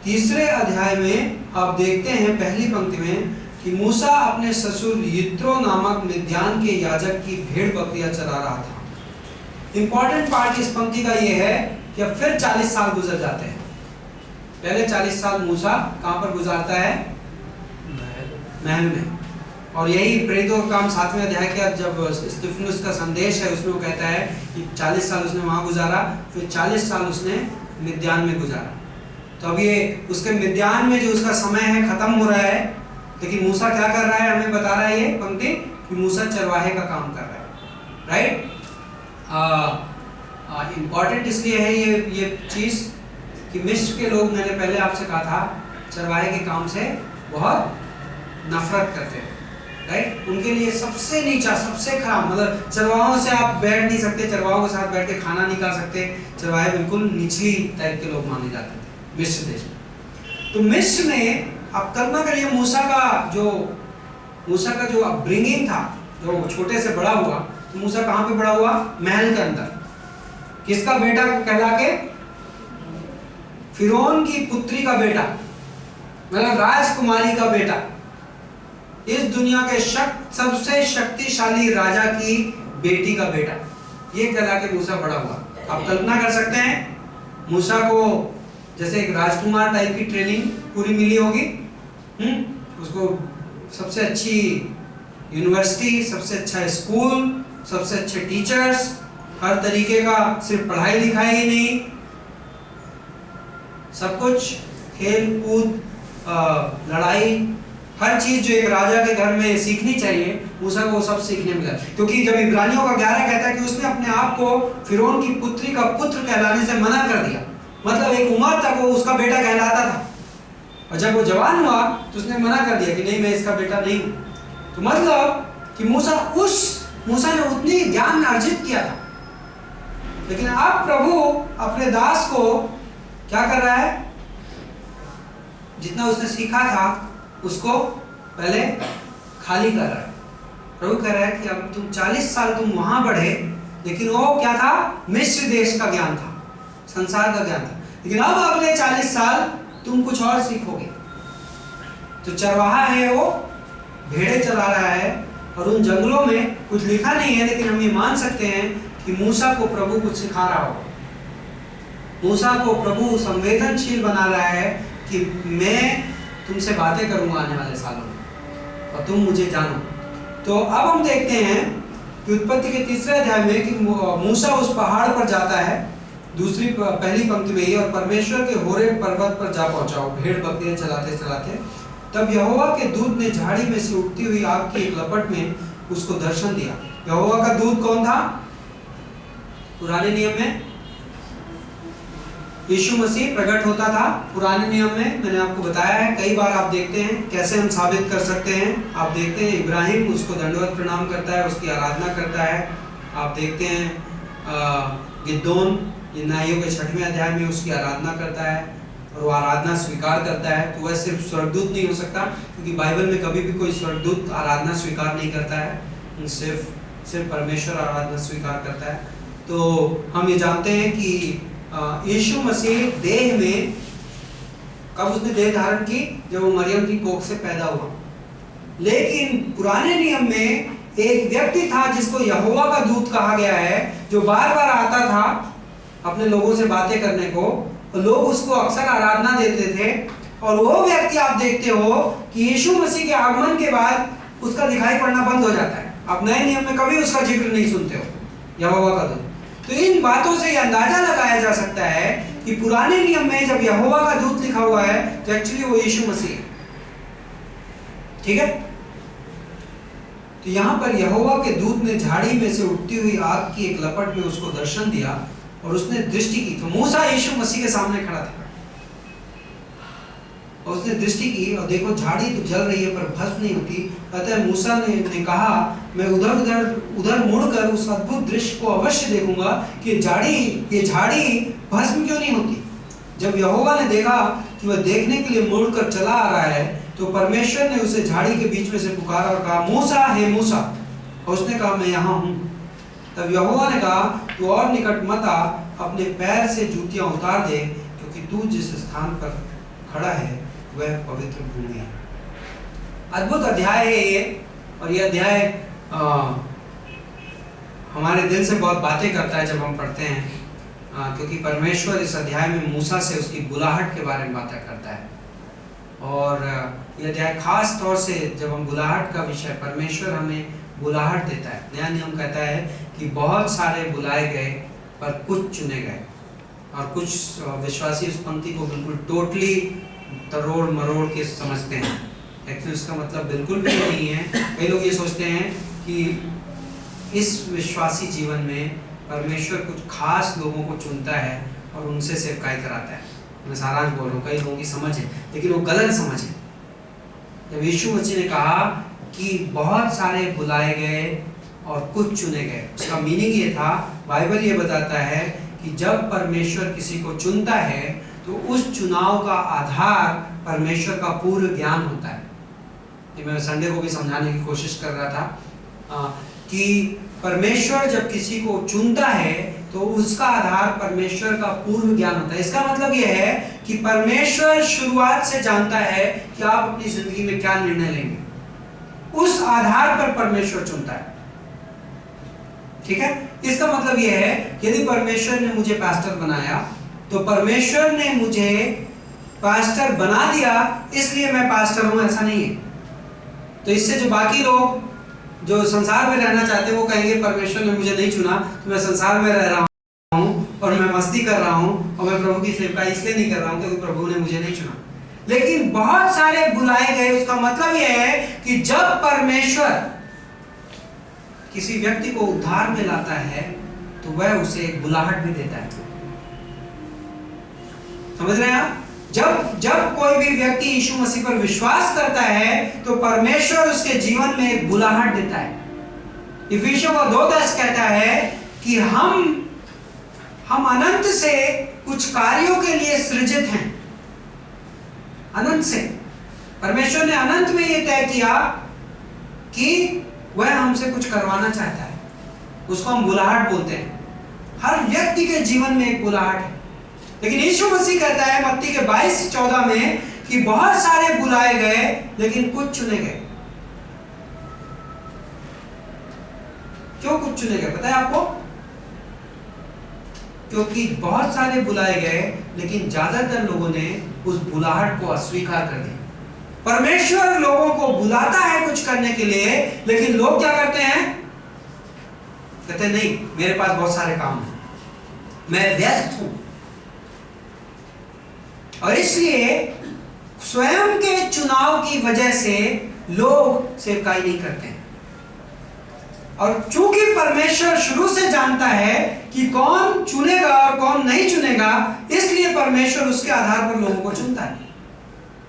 तीसरे अध्याय में आप देखते हैं पहली पंक्ति में कि मूसा अपने ससुर यित्रो नामक मिद्यान के याजक की भेड़ बकरियां चरा रहा था। इंपॉर्टेंट पार्ट इस पंक्ति का ये है कि अब फिर 40 साल गुजर जाते हैं। पहले 40 साल मूसा कहाँ पर गुजारता है? महल में। और यही प्रेरितों का काम 7वें अध्याय के जब स्तिफनुस का संदेश है उसमें वो कहता है कि 40 साल उसने वहाँ गुजारा, फिर 40 साल उसने मिद्यान में गुजारा। तो अब ये उसके मिद्यान में जो उसका समय है खत्म हो रहा है, लेकिन मूसा क्या कर रहा है हमें बता रहा है ये पंक्ति कि मूसा चरवाहे का काम कर रहा है। राइट, इम्पॉर्टेंट इसलिए है ये चीज़ कि मिस्र के लोग, मैंने पहले आपसे कहा था, चरवाहे के काम से बहुत नफरत करते हैं। राइट, उनके लिए सबसे नीचा, सबसे खराब, मतलब चरवाहों से आप बैठ नहीं सकते, चरवाहों के साथ बैठ के खाना नहीं खा सकते। चरवाहे बिल्कुल निचली टाइप के लोग माने जाते थे मिस्र देश में। तो मिस्र में आप कल्पना करिए मूसा का जो अपब्रिंगिंग था, जो छोटे से बड़ा हुआ, तो मूसा कहाँ पे बड़ा हुआ? महल के अंदर। किसका बेटा कहला के? फिरौन की पुत्री का बेटा, मतलब राजकुमारी का बेटा, इस दुनिया के सबसे शक्तिशाली राजा की बेटी का बेटा, ये कहला के मूसा बड़ा हुआ। आप कल्पना कर सकते हैं मूसा को जैसे एक राजकुमार टाइप की ट्रेनिंग पूरी मिली होगी। उसको सबसे अच्छी यूनिवर्सिटी, सबसे अच्छा स्कूल, सबसे अच्छे टीचर्स, हर तरीके का, सिर्फ पढ़ाई लिखाई ही नहीं, सब कुछ, खेल कूद, लड़ाई, हर चीज जो एक राजा के घर में सीखनी चाहिए, मूसा को सब सीखने मिला। क्योंकि जब इब्रानियों का 11 कहता है कि उसने अपने आप को फिरौन की पुत्री का पुत्र कहलाने से मना कर दिया, मतलब एक उम्र तक वो उसका बेटा कहलाता था, और जब वो जवान हुआ तो उसने मना कर दिया कि नहीं, मैं इसका बेटा नहीं हूं। तो मतलब कि मूसा ने उतनी ज्ञान अर्जित किया था, लेकिन अब प्रभु अपने दास को क्या कर रहा है, जितना उसने सीखा था उसको पहले खाली कर रहा है। प्रभु कह रहा है कि अब तुम 40 साल तुम वहां बढ़े, लेकिन वो क्या था, मिस्र देश का ज्ञान था, संसार का ज्ञान था, लेकिन अब अगले 40 साल तुम कुछ और सीखोगे। तो चरवाहा है वो भेड़े चला रहा है, और उन जंगलों में कुछ लिखा नहीं है, लेकिन हम ये मान सकते हैं कि मूसा को प्रभु कुछ सिखा रहा हो। मूसा को प्रभु संवेदनशील बना रहा है कि मैं तुमसे बातें करूंगा आने वाले सालों में और तुम मुझे जानो। तो अब हम देखते हैं कि उत्पत्ति के 3 अध्याय में कि मूसा उस पहाड़ पर जाता है, पहली पंक्ति में ही, और परमेश्वर के होरेब पर्वत पर जा पहुंचा, भेड़ बकरियां चलाते चलाते। तब यहोवा के दूत ने झाड़ी में से उठती हुई आग की एक लपट में उसको दर्शन दिया। यहोवा का दूत कौन था? पुराने नियम में यीशु मसीह प्रकट होता था। पुराने नियम में मैंने आपको बताया है, कई बार आप देखते हैं कैसे हम साबित कर सकते हैं। आप देखते हैं इब्राहिम उसको दंडवत प्रणाम करता है, उसकी आराधना करता है। आप देखते हैं गिदोन यूनाइयों के 6वें अध्याय में उसकी आराधना करता है और वो आराधना स्वीकार करता है। तो वह सिर्फ स्वर्गदूत नहीं हो सकता, क्योंकि बाइबल में कभी भी कोई स्वर्गदूत आराधना स्वीकार नहीं करता है, सिर्फ परमेश्वर आराधना स्वीकार करता है। तो हम ये जानते हैं कि यीशु मसीह देह में, कब उसने देह धारण की? जब वो मरियम की कोख से पैदा हुआ। लेकिन पुराने नियम में एक व्यक्ति था जिसको यहोवा का दूत कहा गया है, जो बार बार आता था अपने लोगों से बातें करने को, और लोग उसको अक्सर आराधना देते थे। और वो व्यक्ति आप देखते हो कि यीशु मसीह के आगमन के बाद उसका दिखाई पड़ना बंद हो जाता है। आप नए नियम में कभी उसका जिक्र नहीं सुनते हो, यहोवा का दूत। तो इन बातों से यह अंदाजा लगाया जा सकता है कि पुराने नियम में जब यहोवा का दूत लिखा हुआ है तो एक्चुअली वो यीशु मसीह है। ठीक है? तो यहां पर यहोवा के दूत ने झाड़ी में से उठती हुई आग की एक लपट में उसको दर्शन दिया और उसने दृष्टि की। तो मूसा यीशु मसीह के सामने खड़ा था और उसने दृष्टि की, और देखो झाड़ी तो जल रही है पर भस्म नहीं होती। अतः मूसा ने कहा, मैं उधर मुड़कर उस अद्भुत दृश्य को अवश्य देखूंगा कि ये झाड़ी भस्म क्यों नहीं होती। जब यहोवा ने देखा कि वह देखने के लिए मुड़कर चला आ रहा है, तो परमेश्वर ने उसे झाड़ी के बीच में से पुकारा और कहा, मूसा हे मूसा। और उसने कहा, मैं यहाँ हूँ। तब यहोवा ने कहा, तू और निकट मत आ, अपने पैर से जूतियां उतार दे, क्योंकि तू जिस स्थान पर खड़ा है वह पवित्र भूमि है। अद्भुत अध्याय है ये, और यह अध्याय हमारे दिल से बहुत बातें करता है जब हम पढ़ते हैं, क्योंकि परमेश्वर इस अध्याय में मूसा से उसकी बुलाहट के बारे में बातें करता है। और यह अध्याय खास तौर से जब हम बुलाहट का विषय, परमेश्वर हमें बुलाहट देता है। नया नियम कहता है कि बहुत सारे बुलाए गए पर कुछ चुने गए, और कुछ विश्वासी उस पंक्ति को बिल्कुल टोटली तरोड़ मरोड़ के समझते हैं। एक्चुअली उसका मतलब बिल्कुल भी नहीं है। कई लोग ये सोचते हैं कि इस विश्वासी जीवन में परमेश्वर कुछ खास लोगों को चुनता है और उनसे सेवकाई कराता है। मैं सारांश बोल रहा हूँ, कई लोगों की समझ है, लेकिन वो गलत समझ है। जब यीशु मसीह ने कहा कि बहुत सारे बुलाए गए और कुछ चुने गए, उसका मीनिंग ये था, बाइबल ये बताता है कि जब परमेश्वर किसी को चुनता है तो उस चुनाव का आधार परमेश्वर का पूर्व ज्ञान होता है। ये मैं संडे को भी समझाने की कोशिश कर रहा था कि परमेश्वर जब किसी को चुनता है तो उसका आधार परमेश्वर का पूर्व ज्ञान होता है। इसका मतलब यह है कि परमेश्वर शुरुआत से जानता है कि आप अपनी जिंदगी में क्या निर्णय लेंगे, उस आधार पर परमेश्वर चुनता है। ठीक है? इसका मतलब यह है कि यदि परमेश्वर ने मुझे पास्टर बनाया तो परमेश्वर ने मुझे पास्टर बना दिया इसलिए मैं पास्टर हूं, ऐसा नहीं है। तो इससे जो बाकी लोग जो संसार में रहना चाहते हैं वो कहेंगे परमेश्वर ने मुझे नहीं चुना, तो मैं संसार में रह रहा हूं और मैं मस्ती कर रहा हूं और मैं प्रभु की सेवकाई इसलिए नहीं कर रहा हूं क्योंकि प्रभु ने मुझे नहीं चुना। लेकिन बहुत सारे बुलाए गए, उसका मतलब यह है कि जब परमेश्वर किसी व्यक्ति को उद्धार में लाता है तो वह उसे एक बुलाहट भी देता है। समझ रहे हैं आप? जब जब कोई भी व्यक्ति यीशु मसीह पर विश्वास करता है तो परमेश्वर उसके जीवन में एक बुलाहट देता है। इफिसियों 2:10 कहता है कि हम अनंत से कुछ कार्यों के लिए सृजित हैं। अनंत से परमेश्वर ने अनंत में यह तय किया कि वह हमसे कुछ करवाना चाहता है। उसको हम बुलाहट बोलते हैं। हर व्यक्ति के जीवन में एक बुलाहट है। लेकिन यीशु मसीह कहता है मत्ती के 22:14 में कि बहुत सारे बुलाए गए लेकिन कुछ चुने गए। क्यों कुछ चुने गए पता है आपको? क्योंकि बहुत सारे बुलाए गए लेकिन ज्यादातर लोगों ने उस बुलाहट को अस्वीकार कर दिया। परमेश्वर लोगों को बुलाता है कुछ करने के लिए, लेकिन लोग क्या करते हैं? कहते हैं नहीं, मेरे पास बहुत सारे काम हैं, मैं व्यस्त हूं। और इसलिए स्वयं के चुनाव की वजह से लोग सेवकाई नहीं करते हैं। और चूंकि परमेश्वर शुरू से जानता है कि कौन चुनेगा और कौन नहीं चुनेगा, इसलिए परमेश्वर उसके आधार पर लोगों को चुनता है।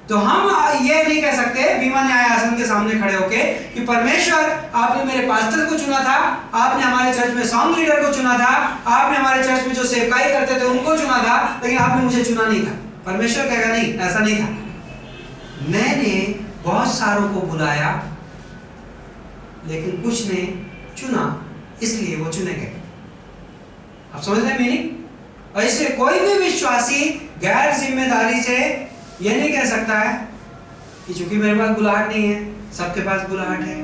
तो हम ये नहीं कह सकते बीमा न्याय आसन के सामने खड़े होके कि परमेश्वर आपने मेरे पास्टर को चुना था, आपने हमारे चर्च में सॉन्ग लीडर को चुना था, आपने हमारे चर्च में जो सेवकाई करते थे उनको चुना था, लेकिन आपने मुझे चुना नहीं था। परमेश्वर कहेगा नहीं, ऐसा नहीं था, मैंने बहुत सारों को बुलाया लेकिन कुछ ने चुना, इसलिए वो चुने गए। आप समझ रहे हैं मीनिंग? और इसलिए कोई भी विश्वासी गैर जिम्मेदारी से यह नहीं कह सकता है कि चूंकि मेरे पास बुलाहट नहीं है। सबके पास बुलाहट है,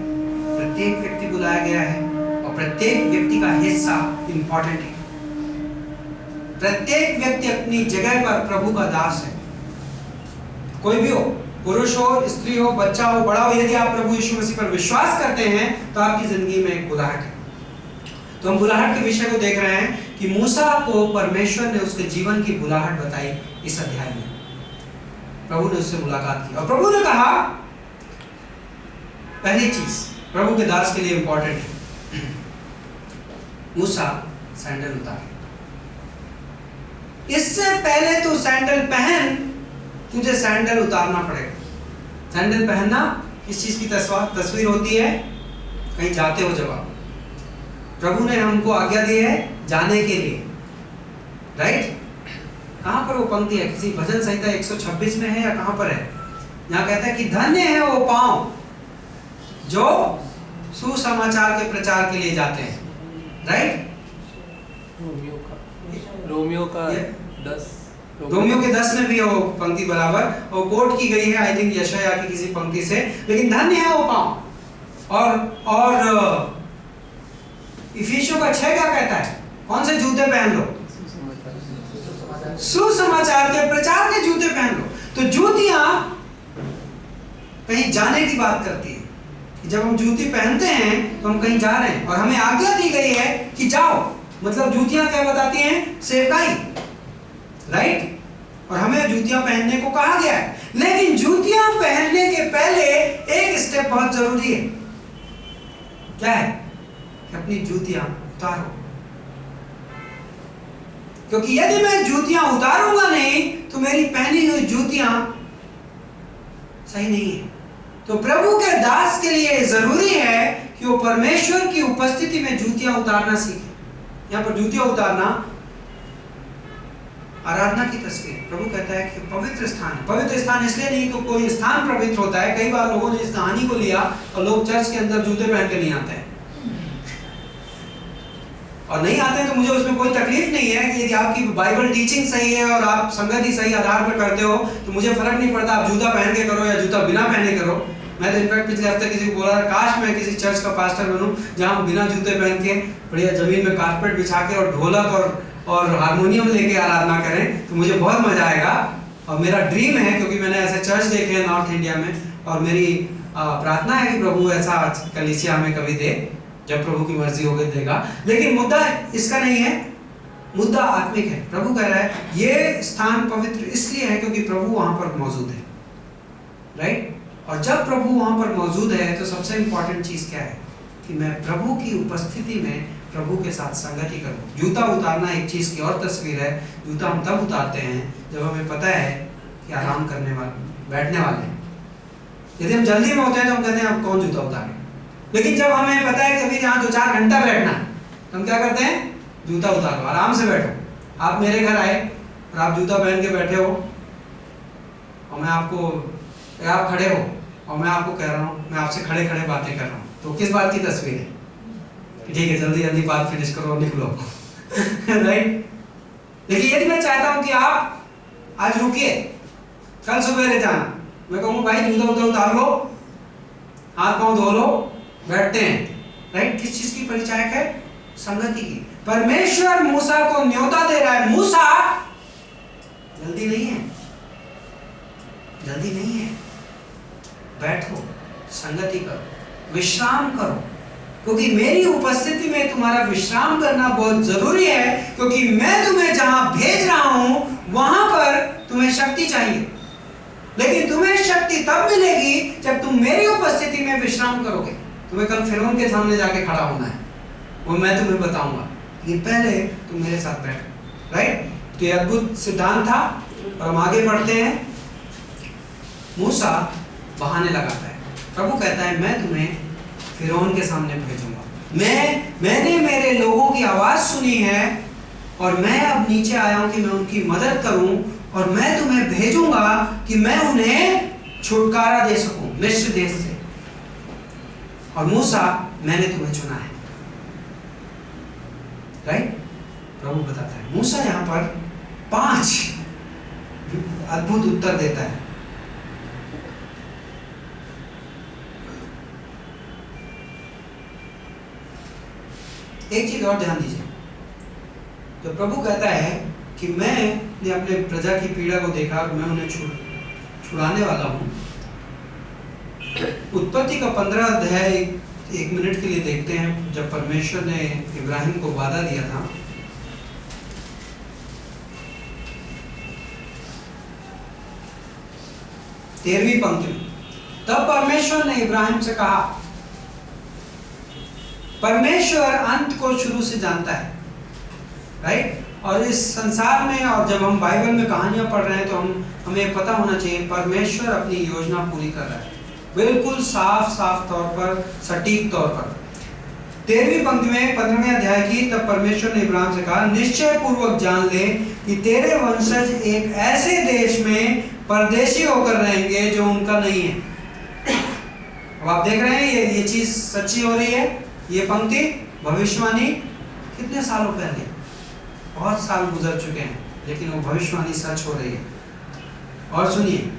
प्रत्येक व्यक्ति बुलाया गया है और प्रत्येक व्यक्ति का हिस्सा इंपॉर्टेंट है। प्रत्येक व्यक्ति अपनी जगह पर प्रभु का दास है। कोई भी हो, पुरुष हो, स्त्री हो, बच्चा हो, बड़ा हो, यदि आप प्रभु यीशु मसीह पर विश्वास करते हैं तो आपकी जिंदगी में एक बुलाहट है। तो हम बुलाहट के विषय को देख रहे हैं कि मूसा को परमेश्वर ने उसके जीवन की बुलाहट बताई इस अध्याय में। प्रभु ने उससे मुलाकात की और प्रभु ने कहा, पहली चीज प्रभु के दास के लिए इंपॉर्टेंट है, मूसा सैंडल उतार। इससे पहले तू सैंडल पहन, तुझे सैंडल उतारना पड़ेगा। सैंडल पहनना किस चीज की तस्वीर होती है? कहीं जाते हो जब आप, प्रभु ने हमको आज्ञा दी है जाने के लिए, राइट? कहां पर वो पंक्ति है? किसी भजन संहिता 126 में है या कहां पर है? यहाँ कहता है कि धन्य है वो पांव जो सुसमाचार के प्रचार के लिए जाते हैं, राइट? रोमियो के 10 में भी वो पंक्ति बराबर और कोट की गई है, आई थिंक यशायाह की किसी पंक्ति से। लेकिन धन्य है वो पांव। और इफिसियों का 6 क्या कहता है? कौन से जूते पहन लो? सुसमाचार के प्रचार के जूते पहन लो। तो जूतियां कहीं जाने की बात करती है। जब हम जूती पहनते हैं तो हम कहीं जा रहे हैं और हमें आज्ञा दी गई है कि जाओ। मतलब जूतियां क्या बताती हैं? सेवकाई, राइट? और हमें जूतियां पहनने को कहा गया है। लेकिन जूतियां पहनने के पहले एक स्टेप बहुत जरूरी है। क्या है? कि अपनी जूतियां उतारो। क्योंकि यदि मैं जूतियां उतारूंगा नहीं तो मेरी पहनी हुई जूतियां सही नहीं है। तो प्रभु के दास के लिए जरूरी है कि वो परमेश्वर की उपस्थिति में जूतियां उतारना सीखे। यहां पर जूतियां उतारना आराधना की तस्वीर। प्रभु कहता है कि पवित्र स्थान है। पवित्र स्थान इसलिए नहीं तो कोई स्थान पवित्र होता है। कई बार लोगों ने इस कहानी को लिया और लोग चर्च के अंदर जूते पहन के नहीं आते हैं और नहीं आते हैं तो मुझे उसमें कोई तकलीफ नहीं है कि यदि आपकी बाइबल टीचिंग सही है और आप संगत ही सही आधार पर करते हो तो मुझे फर्क नहीं पड़ता आप जूता पहन के करो या जूता बिना पहने करो। मैं तो इनफैक्ट पिछले हफ्ते किसी को बोला काश मैं किसी चर्च का पास्टर बनूं जहां बिना जूते पहन के बढ़िया जमीन में कारपेट बिछा के और ढोलक और हारमोनियम लेके आराधना करें तो मुझे बहुत मजा आएगा। और मेरा ड्रीम है, क्योंकि मैंने ऐसे चर्च देखे हैं नॉर्थ इंडिया में, और मेरी प्रार्थना है कि प्रभु ऐसा कलीसिया हमें कभी दे, जब प्रभु की मर्जी होगी देगा। लेकिन मुद्दा इसका नहीं है, मुद्दा आत्मिक है। प्रभु कह रहा है ये स्थान पवित्र इसलिए है क्योंकि प्रभु वहां पर मौजूद है, राइट? और जब प्रभु वहां पर मौजूद है तो सबसे इंपॉर्टेंट चीज क्या है कि मैं प्रभु की उपस्थिति में प्रभु के साथ संगति करो। जूता उतारना एक चीज की और तस्वीर है। जूता हम तब उतारते हैं जब हमें पता है कि आराम करने वाले बैठने वाले हैं। यदि हम जल्दी में होते हैं तो हम कहते हैं अब कौन जूता उतारे, लेकिन जब हमें पता है कि अभी यहाँ 2-4 घंटा बैठना है तो हम क्या करते हैं, जूता उतारो, आराम से बैठो। आप मेरे घर आए और आप जूता पहन के बैठे हो और मैं आपको, आप खड़े हो और मैं आपको कह रहा हूँ, मैं आपसे खड़े खड़े बातें कर रहा हूँ, तो किस बात की तस्वीर है? ठीक है, जल्दी जल्दी बात फिनिश करो और निकलो। राइट। लेकिन यदि मैं चाहता हूँ कि आप आज रुकिए, कल सवेरे जाना, मैं कहूँगा भाई जूता उतार लो, हाथ पांव धो लो, बैठते हैं। राइट। किस चीज की परिचायक है? संगति की। परमेश्वर मूसा को न्योता दे रहा है, मूसा जल्दी नहीं है, जल्दी नहीं है, बैठो, संगति करो, विश्राम करो, क्योंकि मेरी उपस्थिति में तुम्हारा विश्राम करना बहुत जरूरी है, क्योंकि मैं तुम्हें जहां भेज रहा हूं वहां पर तुम्हें शक्ति चाहिए। लेकिन तुम्हें शक्ति तब मिलेगी जब तुम मेरी उपस्थिति में विश्राम करोगे। तुम्हें कल फिरौन के सामने जाके खड़ा होना है, वो मैं तुम्हें बताऊंगा, ये पहले तुम मेरे साथ बैठो। राइट। तो ये अद्भुत सिद्धांत था। और हम आगे बढ़ते हैं। मूसा बहाने लगाता है, प्रभु कहता है मैं तुम्हें फिरौन के सामने भेजूंगा। मैंने मेरे लोगों की आवाज सुनी है और मैं अब नीचे आया हूं कि मैं उनकी मदद करूं, और मैं तुम्हें भेजूंगा कि मैं उन्हें छुटकारा दे सकूं मिस्र देश से। और मूसा, मैंने तुम्हें चुना है। राइट। प्रभु बताता है। मूसा यहां पर 5 अद्भुत उत्तर देता है। एक चीज और ध्यान दीजिए, जो प्रभु कहता है कि मैंने अपने प्रजा की पीड़ा को देखा और मैं उन्हें छुड़ाने वाला हूं। उत्पत्ति का 15 अध्याय 1 मिनट के लिए देखते हैं, जब परमेश्वर ने इब्राहिम को वादा दिया था। तेरहवीं पंक्ति में, तब परमेश्वर ने इब्राहिम से कहा। परमेश्वर अंत को शुरू से जानता है। राइट। और इस संसार में, और जब हम बाइबल में कहानियां पढ़ रहे हैं तो हमें पता होना चाहिए परमेश्वर अपनी योजना पूरी कर रहा है, बिल्कुल साफ साफ तौर पर, सटीक तौर पर। 13वीं पंक्ति में 15वें अध्याय की, तब परमेश्वर ने इब्राहिम से कहा, निश्चय पूर्वक जान ले कि तेरे वंशज एक ऐसे देश में परदेशी होकर रहेंगे जो उनका नहीं है। अब आप देख रहे हैं ये चीज सच्ची हो रही है। ये पंक्ति भविष्यवाणी कितने सालों पहले, बहुत साल गुजर चुके हैं, लेकिन वो भविष्यवाणी सच हो रही है। और सुनिए,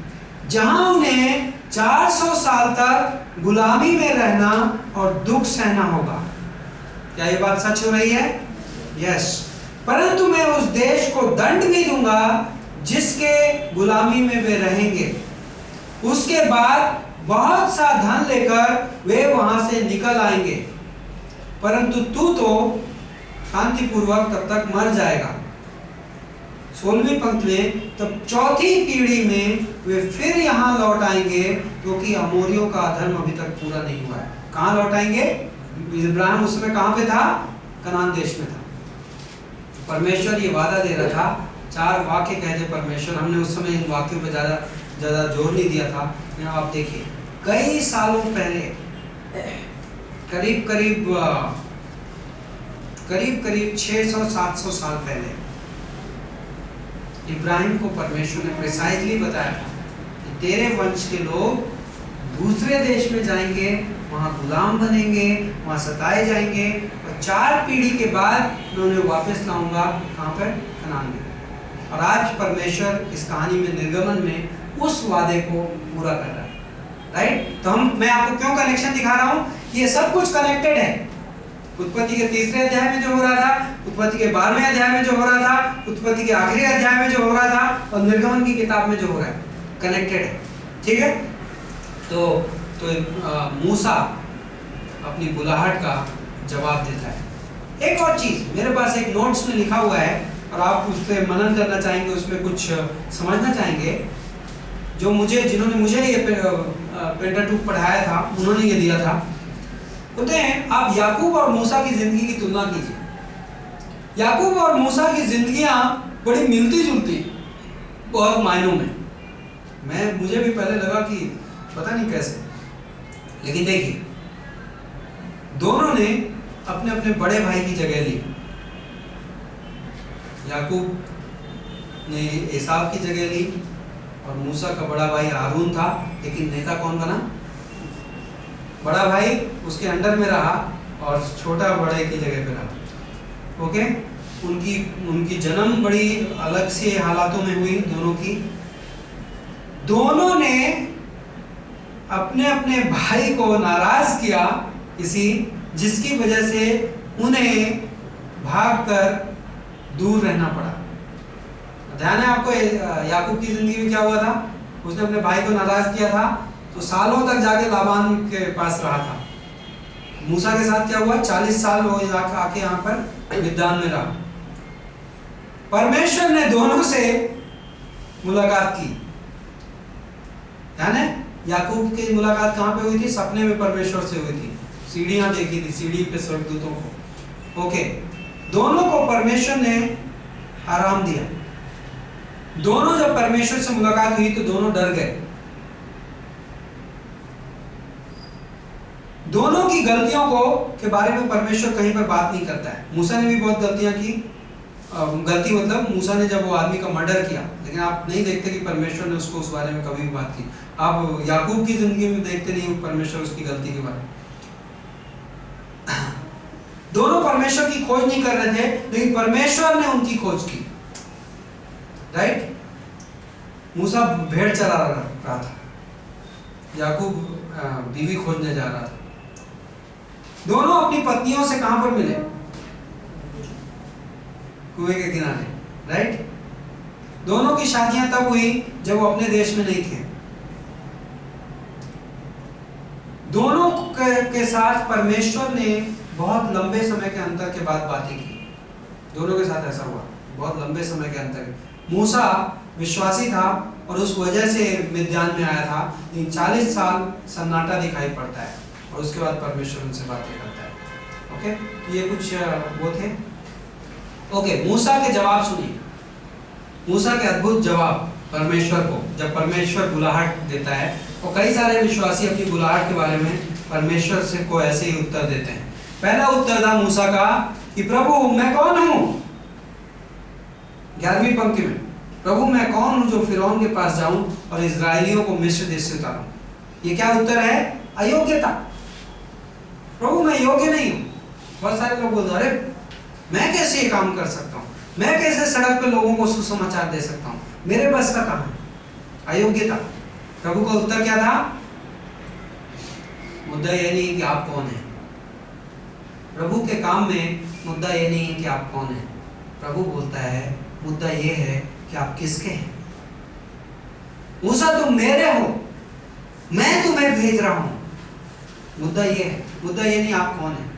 जहां उन्हें 400 साल तक गुलामी में रहना और दुख सहना होगा। क्या ये बात सच हो रही है? यस। परंतु मैं उस देश को दंड भी दूंगा जिसके गुलामी में वे रहेंगे। उसके बाद बहुत सा धन लेकर वे वहां से निकल आएंगे, परंतु तू तो शांतिपूर्वक तब तक मर जाएगा। 16वीं पंक्ति में, तब चौथी पीढ़ी में वे फिर यहाँ लौट आएंगे, क्योंकि अमोरियों का अधर्म अभी तक पूरा नहीं हुआ है। कहाँ लौट आएंगे? इब्राहिम उस समय कहाँ पे था? कनान देश में था। परमेश्वर ये वादा दे रहा था। 4 वाक्य कहते परमेश्वर, हमने उस समय इन वाक्यों पे ज्यादा जोर नहीं दिया था। यहाँ आप देखिए, कई सालों पहले, करीब 600-700 साल पहले इब्राहिम को परमेश्वर ने प्रिसाइजली बताया था कि तेरे वंश के लोग दूसरे देश में जाएंगे, वहां गुलाम बनेंगे, वहां सताए जाएंगे, और 4 पीढ़ी के बाद मैं उन्हें वापस लाऊंगा। कहाँ पर? कनान में। और आज परमेश्वर इस कहानी में, निर्गमन में, उस वादे को पूरा कर रहा है। राइट। तो मैं आपको क्यों कनेक्शन दिखा रहा हूं? ये सब कुछ कनेक्टेड है। उत्पत्ति के 3रे अध्याय में जो हो रहा था, उत्पत्ति के 12वें अध्याय में जो हो रहा था, उत्पत्ति के आखिरी अध्याय में जो हो रहा था, और निर्गमन की किताब में जो हो रहा है, कनेक्टेड है। ठीक है। तो मूसा अपनी बुलाहट का जवाब देता है। एक और चीज मेरे पास एक नोट्स में लिखा हुआ है, और आप उस पर मनन करना चाहेंगे, उसमें कुछ समझना चाहेंगे। जिन्होंने मुझे ये पेंटाटूक पढ़ाया था, उन्होंने ये दिया था। बोलते हैं आप याकूब और मूसा की जिंदगी की तुलना कीजिए। याकूब और मूसा की जिंदगियां बड़ी मिलती जुलती बहुत मायनों में। मुझे भी पहले लगा कि पता नहीं कैसे, लेकिन देखिए दोनों ने अपने अपने बड़े भाई की जगह ली। याकूब ने एसाव की जगह ली और मूसा का बड़ा भाई हारून था, लेकिन नेता कौन बना? बड़ा भाई उसके अंडर में रहा और छोटा बड़े की जगह पे रहा। ओके, उनकी जन्म बड़ी अलग से हालातों में हुई दोनों की। दोनों ने अपने अपने भाई को नाराज किया जिसकी वजह से उन्हें भागकर दूर रहना पड़ा। ध्यान है आपको याकूब की जिंदगी में क्या हुआ था? उसने अपने भाई को नाराज किया था तो सालों तक जाके लाबान के पास रहा था। मूसा के साथ क्या हुआ? 40 साल वो आके यहाँ पर मिद्यान में रहा। परमेश्वर ने दोनों से मुलाकात की। ध्यान है याकूब की मुलाकात कहाँ पे हुई थी? सपने में परमेश्वर से हुई थी। सीढ़ियां देखी थी, सीढ़ी पे स्वर्गदूतों को। ओके, दोनों को परमेश्वर ने आराम दिया। दोनों जब परमेश्वर से मुलाकात हुई तो दोनों डर गए। दोनों की गलतियों के बारे में परमेश्वर कहीं पर बात नहीं करता है। मूसा ने भी बहुत गलतियां की। गलती मतलब मूसा ने जब वो आदमी का मर्डर किया, लेकिन आप नहीं देखते कि परमेश्वर ने उसको उस बारे में कभी भी बात की। आप याकूब की जिंदगी में देखते नहीं परमेश्वर उसकी गलती के बारे में। दोनों परमेश्वर की खोज नहीं कर रहे थे, लेकिन परमेश्वर ने उनकी खोज की। राइट? मूसा भेड़ चरा रहा था, याकूब बीवी खोजने जा रहा था। दोनों अपनी पत्नियों से कहां पर मिले? कुएं के किनारे। राइट? दोनों की शादियां तब हुई जब वो अपने देश में नहीं थे। दोनों के साथ परमेश्वर ने बहुत लंबे समय के अंतर के बाद बातें की। दोनों के साथ ऐसा हुआ, बहुत लंबे समय के अंतर। मूसा विश्वासी था और उस वजह से मिद्यान में आया था, लेकिन 40 साल सन्नाटा दिखाई पड़ता है और उसके बाद परमेश्वर उनसे बातें करता है। ओके, तो ये कुछ वो थे। ओके, मूसा के जवाब सुनिए। मूसा के अद्भुत जवाब परमेश्वर को, जब परमेश्वर बुलाहट देता है, और कई सारे विश्वासी अपनी बुलाहट के बारे में परमेश्वर से को ऐसे ही उत्तर देते हैं। पहला उत्तर था मूसा का कि प्रभु मैं कौन हूं? 11वीं पंक्ति में, प्रभु मैं कौन हूं जो फिरौन के पास जाऊं और इजरायलियों को मिस्र देश से उतारूं? ये क्या उत्तर है? अयोग्यता। प्रभु मैं योग्य नहीं हूं। बहुत सारे लोग बोलते अरे मैं कैसे ये काम कर सकता हूं, मैं कैसे सड़क पे लोगों को सुसमाचार दे सकता हूं, मेरे बस का कहां है? अयोग्यता। प्रभु का उत्तर क्या था? मुद्दा ये नहीं कि आप कौन हैं। प्रभु के काम में मुद्दा ये नहीं है कि आप कौन हैं। प्रभु बोलता है मुद्दा ये है कि आप किसके हैं। मूसा तुम मेरे हो, मैं तुम्हें भेज रहा हूं। मुद्दा ये है, मुद्दा ये नहीं आप कौन है,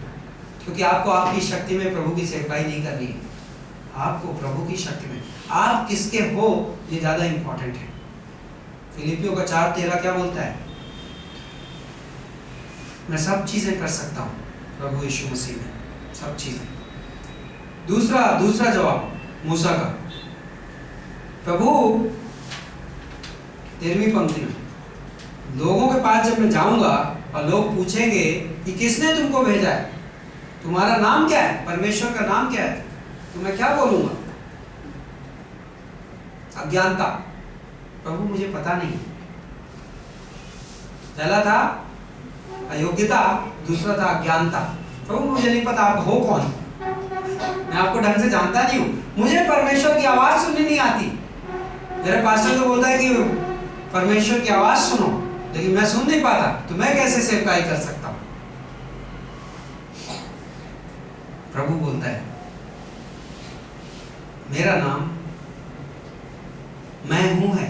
क्योंकि आपको आपकी शक्ति में प्रभु की सेवकाई नहीं करनी है। आपको प्रभु की शक्ति में आप किसके हो ये ज्यादा इंपॉर्टेंट है। फिलिपियों का 4:13 क्या बोलता है? मैं सब चीजें कर सकता हूं प्रभु यीशु मसीह में, सब चीजें। दूसरा जवाब मूसा का, प्रभु 13वीं पंक्ति में, लोगों के पास जब मैं जाऊंगा और लोग पूछेंगे कि किसने तुमको भेजा है, तुम्हारा नाम क्या है, परमेश्वर का नाम क्या है, तो मैं क्या बोलूंगा? अज्ञानता। प्रभु मुझे पता नहीं। पहला था अयोग्यता, दूसरा था अज्ञानता। प्रभु मुझे नहीं पता आप हो कौन, मैं आपको ढंग से जानता नहीं हूं, मुझे परमेश्वर की आवाज सुननी नहीं आती। मेरा पास्टर तो बोलता है कि परमेश्वर की आवाज सुनो, लेकिन मैं सुन नहीं पाता, तो मैं कैसे सेवकाई कर सकता हूं? प्रभु बोलता है मेरा नाम मैं हूं है।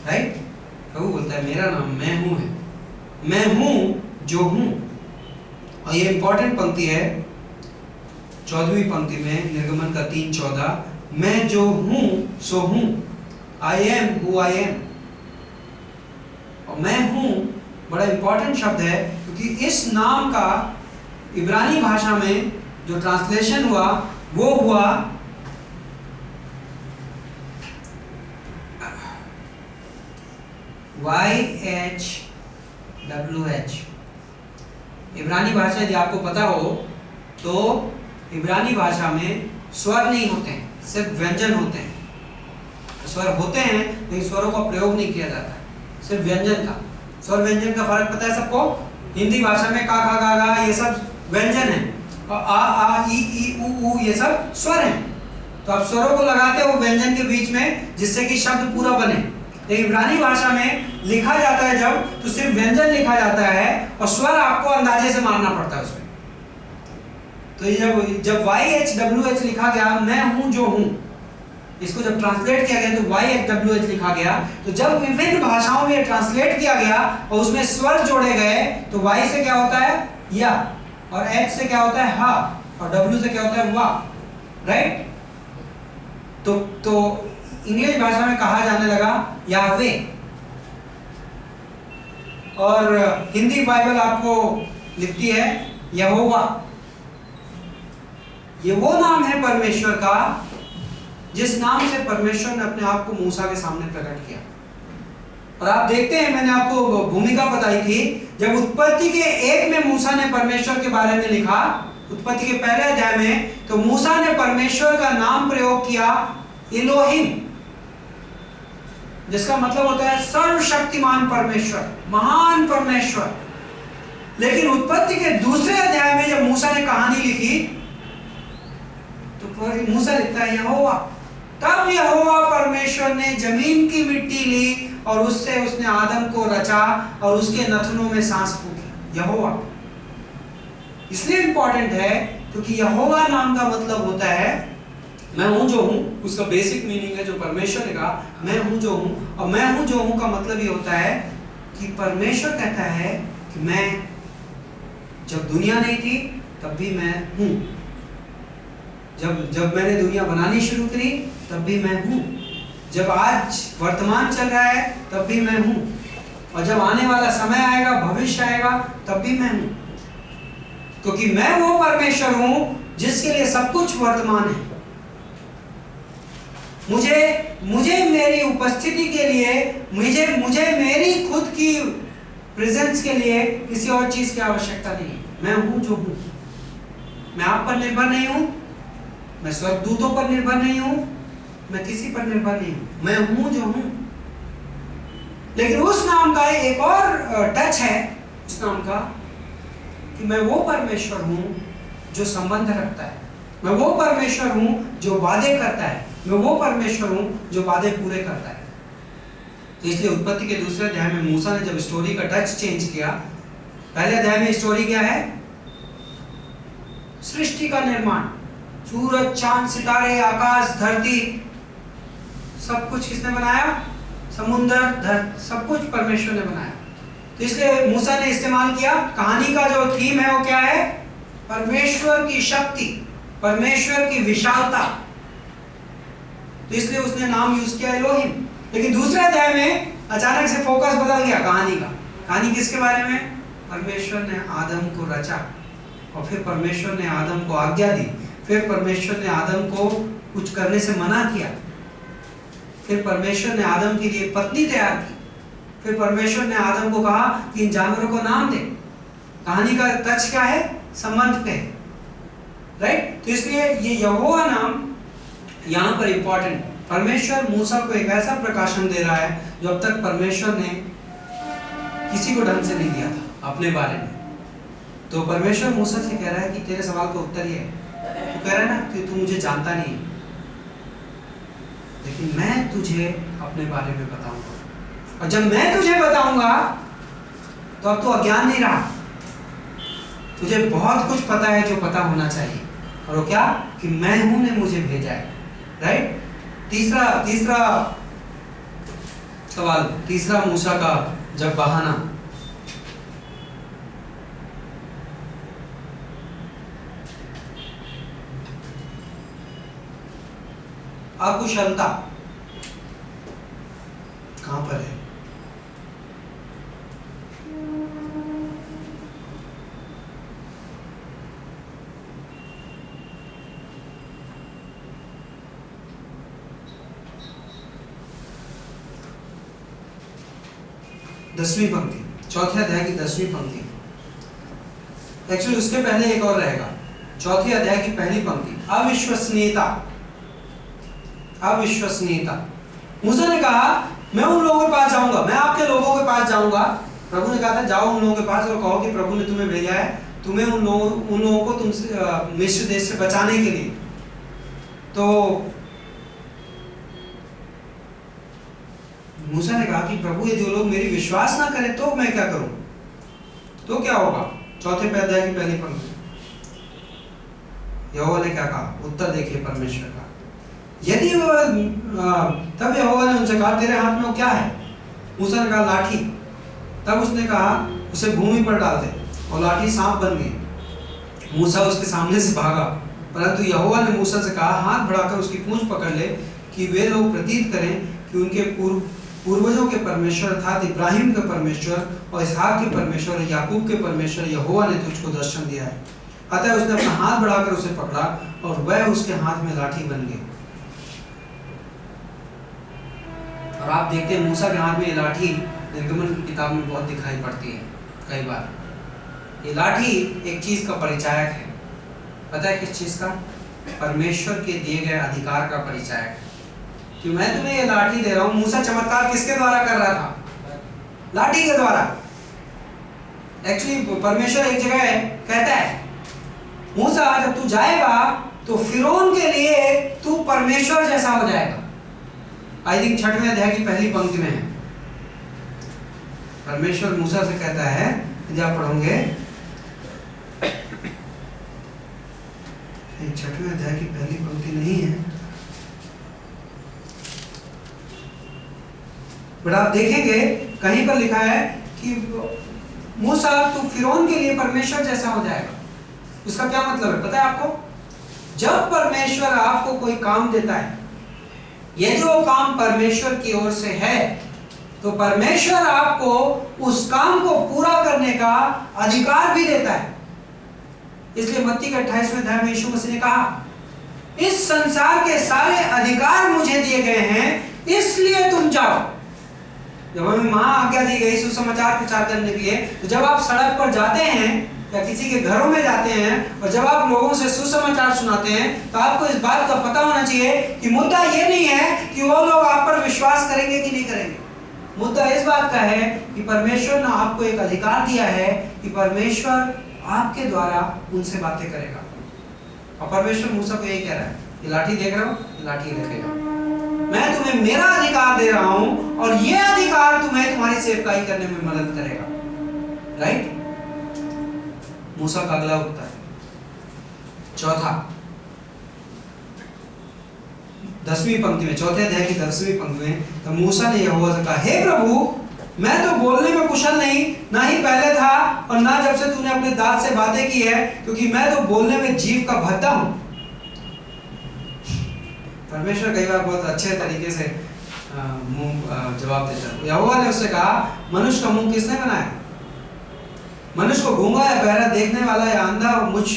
राइट? प्रभु बोलता है मेरा नाम मैं हूं है, मैं हूं जो हूं। और ये इंपॉर्टेंट पंक्ति है 14वीं पंक्ति में, निर्गमन का 3:14, मैं जो हूं सो हूं, I am who I am. और मैं हूं बड़ा इंपॉर्टेंट शब्द है, क्योंकि इस नाम का इब्रानी भाषा में जो ट्रांसलेशन हुआ वो हुआ YHWH। इब्रानी भाषा यदि आपको पता हो तो इब्रानी भाषा में स्वर नहीं होते हैं, सिर्फ व्यंजन होते हैं। स्वर होते हैं लेकिन स्वरों का प्रयोग नहीं किया जाता, सिर्फ व्यंजन का। स्वर व्यंजन का फर्क पता है सबको? हिंदी भाषा में का खा गा गा ये सब व्यंजन है और आ ई उ ये सब स्वर हैं। तो आप स्वरों को लगाते हो व्यंजन के बीच में जिससे कि शब्द पूरा बने। लेकिन इब्रानी भाषा में लिखा जाता है जब तो सिर्फ व्यंजन लिखा जाता है और स्वर आपको अंदाजे से मारना पड़ता है उसमें। तो जब YHWH लिखा गया, मैं हूं जो हूं, इसको जब ट्रांसलेट किया गया तो YHWH लिखा गया। तो जब विभिन्न भाषाओं में ट्रांसलेट किया गया और उसमें स्वर जोड़े गए तो Y से क्या होता है या, और H से क्या होता है हा, और W से क्या होता है वाह, राइट। तो इंग्लिश भाषा में कहा जाने लगा याहवे। और हिंदी बाइबल आपको लिखती है यहोवा। ये वो नाम है परमेश्वर का जिस नाम से परमेश्वर ने अपने आप को मूसा के सामने प्रकट किया। और आप देखते हैं, मैंने आपको भूमिका बताई थी, जब उत्पत्ति के 1 में मूसा ने परमेश्वर के बारे में लिखा, उत्पत्ति के पहले अध्याय में, तो मूसा ने परमेश्वर का नाम प्रयोग किया इलोहिम, जिसका मतलब होता है सर्वशक्तिमान परमेश्वर, महान परमेश्वर। लेकिन उत्पत्ति के दूसरे अध्याय में जब मूसा ने कहानी लिखी तो मूसा लिखता है यहोवा। तब यहोवा परमेश्वर ने जमीन की मिट्टी ली और उससे उसने आदम को रचा और उसके नथनों में सांस फूकी। यहोवा इसलिए इंपॉर्टेंट है क्योंकि यहोवा नाम का मतलब होता है मैं हूं जो हूं। उसका बेसिक मीनिंग है जो परमेश्वर ने कहा, मैं हूं जो हूं। और मैं हूं जो हूं का मतलब ये होता है कि परमेश्वर कहता है कि मैं जब दुनिया नहीं थी तब भी मैं हूं, जब मैंने दुनिया बनानी शुरू करी तब भी मैं हूं, जब आज वर्तमान चल रहा है तब भी मैं हूं, और जब आने वाला समय आएगा, भविष्य आएगा, तब भी मैं हूं। क्योंकि मैं वो परमेश्वर हूं जिसके लिए सब कुछ वर्तमान है। मुझे मेरी उपस्थिति के लिए, मुझे मेरी खुद की प्रेजेंस के लिए किसी और चीज की आवश्यकता नहीं है। मैं हूं जो हूं। मैं आप पर निर्भर नहीं हूं, मैं स्वर्गदूतों पर निर्भर नहीं हूं, मैं किसी पर निर्भर नहीं हूं। मैं हूं जो हूं। लेकिन उस नाम का एक और टच है, उस नाम का, कि मैं वो परमेश्वर हूं जो संबंध रखता है। मैं वो परमेश्वर हूं जो वादे करता है। मैं वो परमेश्वर हूं जो वादे पूरे करता है। तो इसलिए उत्पत्ति के दूसरे अध्याय में मूसा ने जब स्टोरी का टच चेंज किया, पहले अध्याय में स्टोरी क्या है? सृष्टि का निर्माण, सूरज, चांद, सितारे, आकाश, धरती, सब कुछ किसने बनाया? समुद्र, सब कुछ परमेश्वर ने बनाया। तो इसलिए मूसा ने इस्तेमाल किया, कहानी का जो थीम है वो क्या है? परमेश्वर की शक्ति, परमेश्वर की विशालता। तो इसलिए उसने नाम यूज किया इलोहिम। लेकिन दूसरे अध्याय में अचानक से फोकस बदल गया कहानी का। कहानी किसके बारे में? परमेश्वर ने आदम को रचा और फिर परमेश्वर ने आदम को आज्ञा दी, फिर परमेश्वर ने आदम को कुछ करने से मना किया, फिर परमेश्वर ने आदम के लिए पत्नी तैयार की, फिर परमेश्वर ने आदम को कहा कि इन जानवरों को नाम दे। कहानी का टच क्या है? संबंध पे, राइट। तो इसलिए ये यहोवा नाम यहाँ पर इंपॉर्टेंट। परमेश्वर मूसा को एक ऐसा प्रकाशन दे रहा है जो अब तक परमेश्वर ने किसी को ढंग से नहीं दिया था अपने बारे में। तो परमेश्वर मूसा से कह रहा है कि तेरे सवाल का उत्तर ये है, तू कह रहा है ना कि तू मुझे जानता नहीं, लेकिन मैं तुझे अपने बारे में बताऊंगा। और जब मैं तुझे बताऊंगा तो अब तू अज्ञान नहीं रहा, तुझे बहुत कुछ पता है जो पता होना चाहिए। और वो क्या? कि मैं हूं ने मुझे भेजा है, राइट। तीसरा सवाल, तीसरा मूसा का जब बहाना, अकुशलता कहां पर है? 10वीं पंक्ति, चौथे अध्याय की 10वीं पंक्ति। एक्चुअली उसके पहले एक और रहेगा, चौथे अध्याय की पहली पंक्ति, अविश्वसनीयता। अविश्वसनीयता। मूसा ने कहा मैं उन लोगों के पास जाऊंगा, मैं आपके लोगों के पास जाऊंगा। प्रभु ने कहा था जाओ उन लोगों के पास और कहो कि प्रभु ने तुम्हें भेजा है, तुम्हें उन लोगों को तुमसे मिस्र देश से बचाने के लिए। तो मूसा ने कहा कि प्रभु यदि वो लोग मेरी विश्वास ना करें तो मैं क्या करूं, तो क्या होगा? चौथे अध्याय की पहली पंक्ति, यहोवा ने क्या कहा? उत्तर देखिए परमेश्वर का, यदि वो तब यहोवा ने उनसे कहा तेरे हाथ में वो क्या है? मूसा ने कहा लाठी। तब उसने कहा उसे भूमि पर डाल दे, और लाठी सांप बन गई। मूसा उसके सामने से भागा, परंतु यहोवा ने मूसा से कहा हाथ बढ़ाकर उसकी पूंछ पकड़ ले, कि वे लोग प्रतीत करें कि उनके पूर्वजों के परमेश्वर अर्थात इब्राहिम के परमेश्वर और इसहाक के परमेश्वर और याकूब के परमेश्वर यहोवा ने तुझको दर्शन दिया है। अतः उसने अपना हाथ बढ़ाकर उसे पकड़ा और वह उसके हाथ में लाठी बन गई। और आप देखते हैं मूसा के हाथ में ये लाठी निर्गमन की किताब में बहुत दिखाई पड़ती है कई बार। ये लाठी एक चीज का परिचायक है। पता है किस चीज का? परमेश्वर के दिए गए अधिकार का परिचायक है। कि मैं तुम्हें ये लाठी दे रहा हूं। मूसा चमत्कार किसके द्वारा कर रहा था? लाठी के द्वारा। एक्चुअली परमेश्वर एक जगह कहता है मूसा जब तू जाएगा तो फिरौन के लिए तू परमेश्वर जैसा हो जाएगा। आई थिंक 6वें अध्याय की पहली पंक्ति में है। परमेश्वर मूसा से कहता है, यदि आप पढ़ोगे 6वें अध्याय की पहली पंक्ति नहीं है, बट आप देखेंगे कहीं पर लिखा है कि मूसा तू फिरौन के लिए परमेश्वर जैसा हो जाएगा। उसका क्या मतलब है पता है आपको? जब परमेश्वर आपको कोई काम देता है, यदि वो काम परमेश्वर की ओर से है, तो परमेश्वर आपको उस काम को पूरा करने का अधिकार भी देता है। इसलिए मत्ती के 28वें अध्याय में यीशु मसीह ने कहा, इस संसार के सारे अधिकार मुझे दिए गए हैं, इसलिए तुम जाओ। जब हमें महाआज्ञा दी गई सुसमाचार प्रचार करने के लिए, तो जब आप सड़क पर जाते हैं या किसी के घरों में जाते हैं और जब आप लोगों से सुसमाचार सुनाते हैं, तो आपको इस बात का पता होना चाहिए कि मुद्दा ये नहीं है कि वो लोग आप पर विश्वास करेंगे कि नहीं करेंगे। मुद्दा इस बात का है कि परमेश्वर ने आपको एक अधिकार दिया है कि परमेश्वर आपके द्वारा उनसे बातें करेगा। और परमेश्वर मूसा को यही कह रहा है, ये लाठी देख रहे हो, ये लाठी लेके जाओ। मैं तुम्हें मेरा अधिकार दे रहा हूं और ये अधिकार तुम्हें तुम्हारी सेवकाई करने में मदद करेगा। राइट? मूसा का अगला उत्तर, चौथा 10वीं पंक्ति में, चौथे अध्याय की 10वीं पंक्ति में, तो मूसा ने यहोवा से कहा, हे प्रभु, मैं तो बोलने में कुशल नहीं, ना ही पहले था और ना जब से तूने अपने दांत से बातें की है, क्योंकि मैं तो बोलने में जीव का भद्दा हूं। परमेश्वर कई बार बहुत अच्छे तरीके से जवाब देता है। यहोवा ने उससे कहा, मनुष्य का मुंह किसने बनाया? मनुष्य को गूंगा या बहरा, देखने वाला या अंधा, और मुझ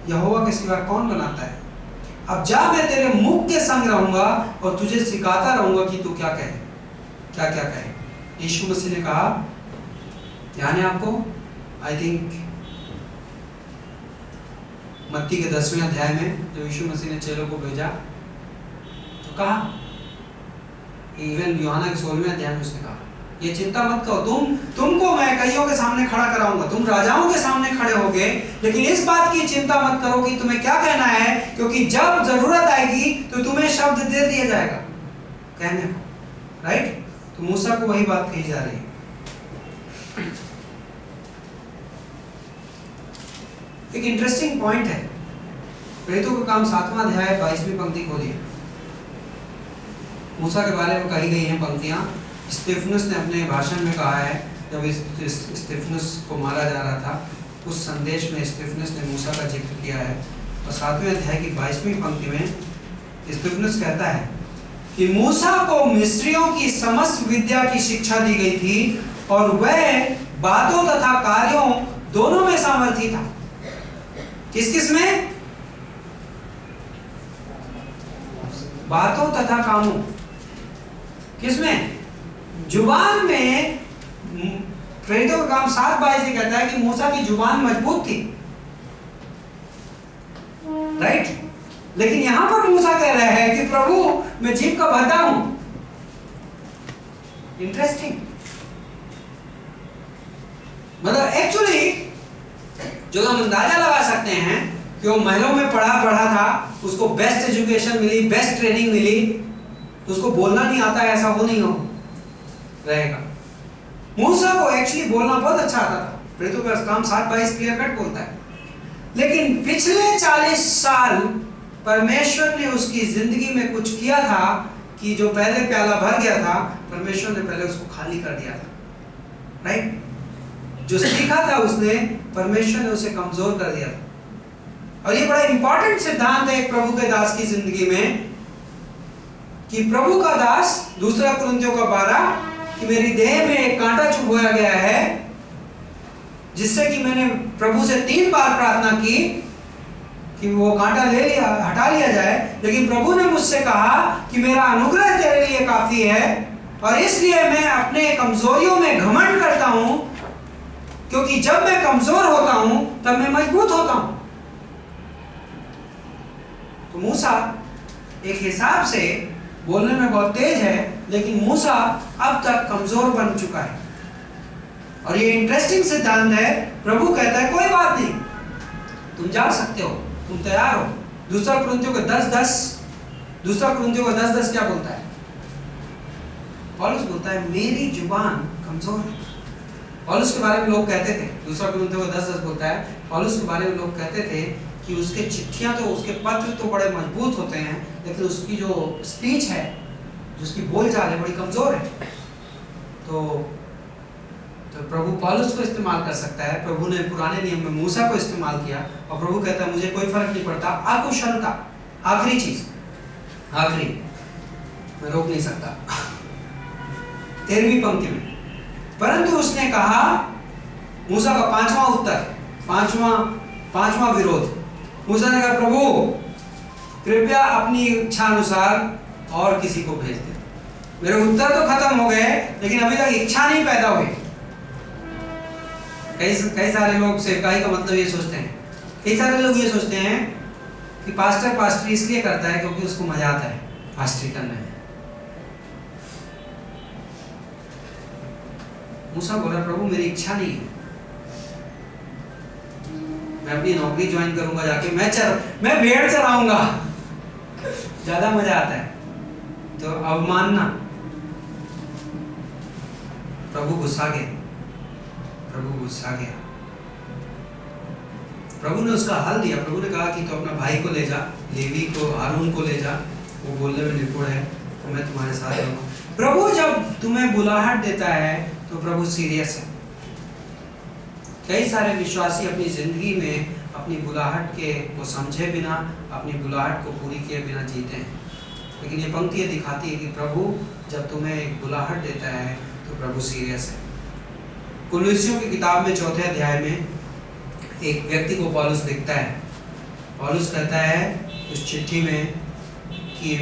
यहोवा के सिवा कौन बनाता है? अब जा, मैं तेरे मुख के संग रहूंगा और तुझे सिखाता रहूंगा कि तू क्या कहे, क्या क्या कहे। यीशु मसीह ने कहा, ध्यान है आपको, आई थिंक मत्ती के 10वें अध्याय में जब यीशु मसीह ने चेलों को भेजा तो कहा, इवन यूहन्ना के 16वें अध्याय में उसने कहा, ये चिंता मत करो, तुमको मैं कईयों के सामने खड़ा कराऊंगा, तुम राजाओं के सामने खड़े होगे, लेकिन इस बात की चिंता मत करो कि तुम्हें क्या कहना है, क्योंकि जब जरूरत आएगी तो तुम्हें शब्द दे दिया जाएगा कहने को। राइट? तो मूसा को वही बात कही जा रही है। एक इंटरेस्टिंग पॉइंट है, प्रेरितों का काम 7वां अध्याय 22वीं पंक्ति खोलिए। मूसा के बारे में कही गई हैं पंक्तियां। स्तिफनुस ने अपने भाषण में कहा है, जब स्तिफनुस को मारा जा रहा था, उस संदेश में स्तिफनुस ने मूसा का जिक्र किया है। और 7वें अध्याय की 22वीं पंक्ति में स्तिफनुस कहता है कि मूसा को मिस्रियों की समस्त विद्या की शिक्षा दी गई थी और वह बातों तथा कार्यों दोनों में सामर्थी था। किस किस में? बातों तथा कामों। किस में? जुबान में प्रेरितों का काम 7:22 से कहता है कि मूसा की जुबान मजबूत थी, राइट। लेकिन यहां पर मूसा कह रहा है कि प्रभु मैं जीभ का भद्दा हूं। इंटरेस्टिंग। मतलब एक्चुअली जो हम अंदाजा लगा सकते हैं कि वो महलों में पढ़ा था, उसको बेस्ट एजुकेशन मिली, बेस्ट ट्रेनिंग मिली, तो उसको बोलना नहीं आता है, ऐसा वो नहीं हो रहेगा। मूसा को एक्चुअली बोलना बहुत अच्छा आता था। प्रेरितों का काम 7:22 क्लियर कट बोलता है। लेकिन पिछले 40 साल परमेश्वर ने उसकी जिंदगी में कुछ किया था कि जो पहले प्याला भर गया था, परमेश्वर ने पहले उसको खाली कर दिया था, राइट। जो सीखा था उसने, परमेश्वर ने उसे कमजोर कर दिया था। और ये बड़ा इंपॉर्टेंट सिद्धांत है एक प्रभु के दास की जिंदगी में कि प्रभु का दास, 2 कुरिन्थियों का 12, कि मेरी देह में एक कांटा चुभोया गया है, जिससे कि मैंने प्रभु से 3 बार प्रार्थना की कि वो कांटा हटा लिया जाए, लेकिन प्रभु ने मुझसे कहा कि मेरा अनुग्रह तेरे लिए काफी है, और इसलिए मैं अपने कमजोरियों में घमंड करता हूं, क्योंकि जब मैं कमजोर होता हूं तब मैं मजबूत होता हूं। तो मूसा एक हिसाब से बोलने में बहुत तेज है, लेकिन मूसा अब तक कमजोर बन चुका है। और ये इंटरेस्टिंग सिद्धांत है। प्रभु कहता है कोई बात नहीं, तुम जा सकते हो, तुम तैयार हो। 2 कुरिन्थियों का 10:10 क्या बोलता है? पौलुस बोलता है मेरी जुबान कमजोर है। पौलुस के बारे में लोग कहते थे, 2 कुरिन्थियों का 10:10 बोलता है, पौलुस के बारे में लोग कहते थे कि उसके चिट्ठियां तो, उसके पत्र तो बड़े मजबूत होते हैं, लेकिन उसकी जो स्पीच है, जो उसकी बोलचाल है, बड़ी कमजोर है। तो प्रभु पौलुस को इस्तेमाल कर सकता है। प्रभु ने पुराने नियम में मूसा को इस्तेमाल किया, और प्रभु कहता है मुझे कोई फर्क नहीं पड़ता। अकुशलता, आखिरी चीज, आखिरी, मैं रोक नहीं सकता, 13वीं पंक्ति में, परंतु उसने कहा, मूसा का 5वां उत्तर, पांचवा विरोध, मूसा ने कहा प्रभु कृपया अपनी इच्छा अनुसार और किसी को भेज दे। मेरे उत्तर तो खत्म हो गए, लेकिन अभी तक इच्छा नहीं पैदा हुई। कई सारे लोग सेवकाई का मतलब ये सोचते हैं, कई सारे लोग ये सोचते हैं कि पास्टर इसलिए करता है क्योंकि उसको मजा आता है पास्टरी करने में। मूसा बोला प्रभु मेरी इच्छा नहीं है, मैं अपनी नौकरी ज्वाइन करूंगा जाके, मैं भेड़ चराऊंगा, ज्यादा मजा आता है। तो अवमानना, प्रभु गुस्सा गया। प्रभु ने उसका हल दिया। प्रभु ने कहा कि तो अपना भाई को ले जा, लेवी को, हारून को ले जा, वो बोलने में निपुण है, तो मैं तुम्हारे साथ रहूंगा। प्रभु जब तुम्हें बुलाहट देता है तो प्रभु सीरियस है। कई सारे विश्वासी अपनी जिंदगी में अपनी बुलाहट के को समझे बिना, अपनी बुलाहट को पूरी किए बिना जीते हैं। लेकिन ये पंक्ति दिखाती है कि प्रभु जब तुम्हें एक बुलाहट देता है तो प्रभु सीरियस है। कुलुस्सियों की किताब में 4थे अध्याय में एक व्यक्ति को पौलुस लिखता है। पौलुस कहता है उस चिट्ठी में कि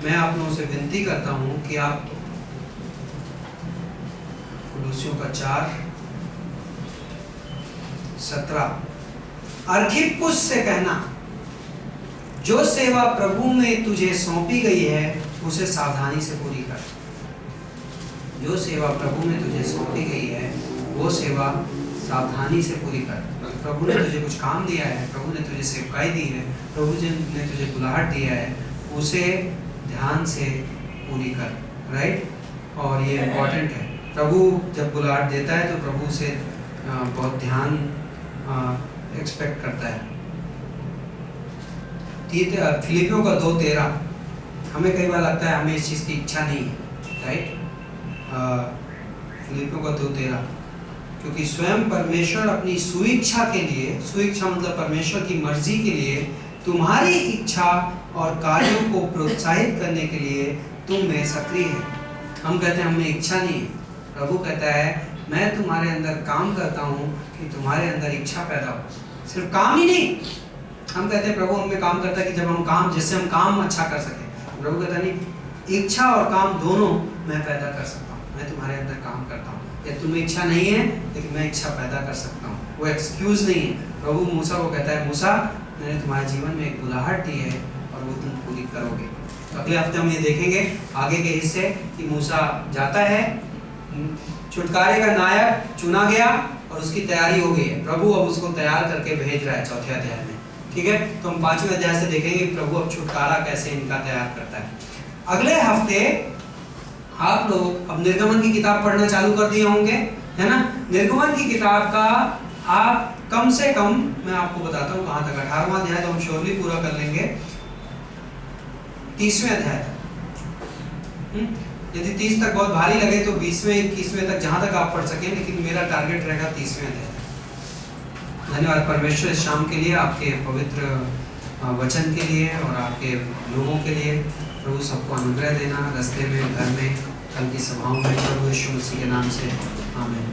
मैं आप लोगों से विनती करता हूँ कि आप, कुलुस्सियों का 4:17, अर्खिप्पुस से कहना जो सेवा प्रभु में तुझे सौंपी गई है उसे सावधानी से पूरी कर। जो सेवा प्रभु में तुझे सौंपी गई है वो सेवा सावधानी से पूरी कर। प्रभु ने तुझे कुछ काम दिया है, प्रभु ने तुझे सेवकाई दी है, प्रभु ने तुझे बुलाहट दिया है, उसे ध्यान से पूरी कर, राइट। और ये इम्पोर्टेंट है। प्रभु जब बुलाहट देता है तो प्रभु से बहुत ध्यान एक्सपेक्ट करता है। फिलिपियों का 2:13, हमें कई बार लगता है हमें इस चीज़ की इच्छा नहीं है, राइट। फिलिपियों का 2:13, क्योंकि स्वयं परमेश्वर अपनी सुइच्छा के लिए, सुइच्छा मतलब परमेश्वर की मर्जी के लिए, तुम्हारी इच्छा और कार्यों को प्रोत्साहित करने के लिए तुम में सक्रिय है। हम कहते हैं हमें इच्छा नहीं है, प्रभु कहता है मैं तुम्हारे अंदर काम करता हूँ कि तुम्हारे अंदर इच्छा पैदा हो। सिर्फ काम ही नहीं, हम कहते हैं प्रभु हमें काम करता है कि जब हम काम, जिससे हम काम अच्छा कर सकें। प्रभु कहता नहीं, इच्छा और काम दोनों मैं पैदा कर सकता हूँ, मैं तुम्हारे अंदर काम करता हूँ। या तुम्हें इच्छा नहीं है लेकिन मैं इच्छा पैदा कर सकता हूँ। वो एक्सक्यूज नहीं है। प्रभु मूसा को कहता है, मूसा मैंने तुम्हारे जीवन में एक बुलाहट दी है और वो तुम पूरी करोगे। तो अगले हफ्ते हम ये देखेंगे आगे के हिस्से कि मूसा जाता है, छुटकारे का नायक चुना गया और उसकी तैयारी हो गई है। प्रभु अब उसको तैयार करके भेज रहा है चौथे अध्याय में। ठीक है, तो हम 5वें अध्याय से देखेंगे कि प्रभु अब छुटकारा कैसे इनका तैयार करता है। अगले हफ्ते आप लोग अब निर्गमन की किताब पढ़ना चालू कर दिए होंगे, है ना। निर्गमन की किताब का आप कम से कम, मैं आपको बताता हूँ कहाँ तक, 18वां अध्याय तो हम श्योरली पूरा कर लेंगे, 30वें अध्याय तक। यदि 30 तक बहुत भारी लगे तो 20वें 21वें तक जहां तक आप पढ़ सकें, लेकिन मेरा टारगेट रहेगा 30वें अध्याय तक। धन्यवाद परमेश्वर इस शाम के लिए, आपके पवित्र वचन के लिए और आपके लोगों के लिए। प्रभु सबको अनुग्रह देना रास्ते में, घर में, कल की सभाओं में, प्रभु यीशु मसीह के नाम से आमीन।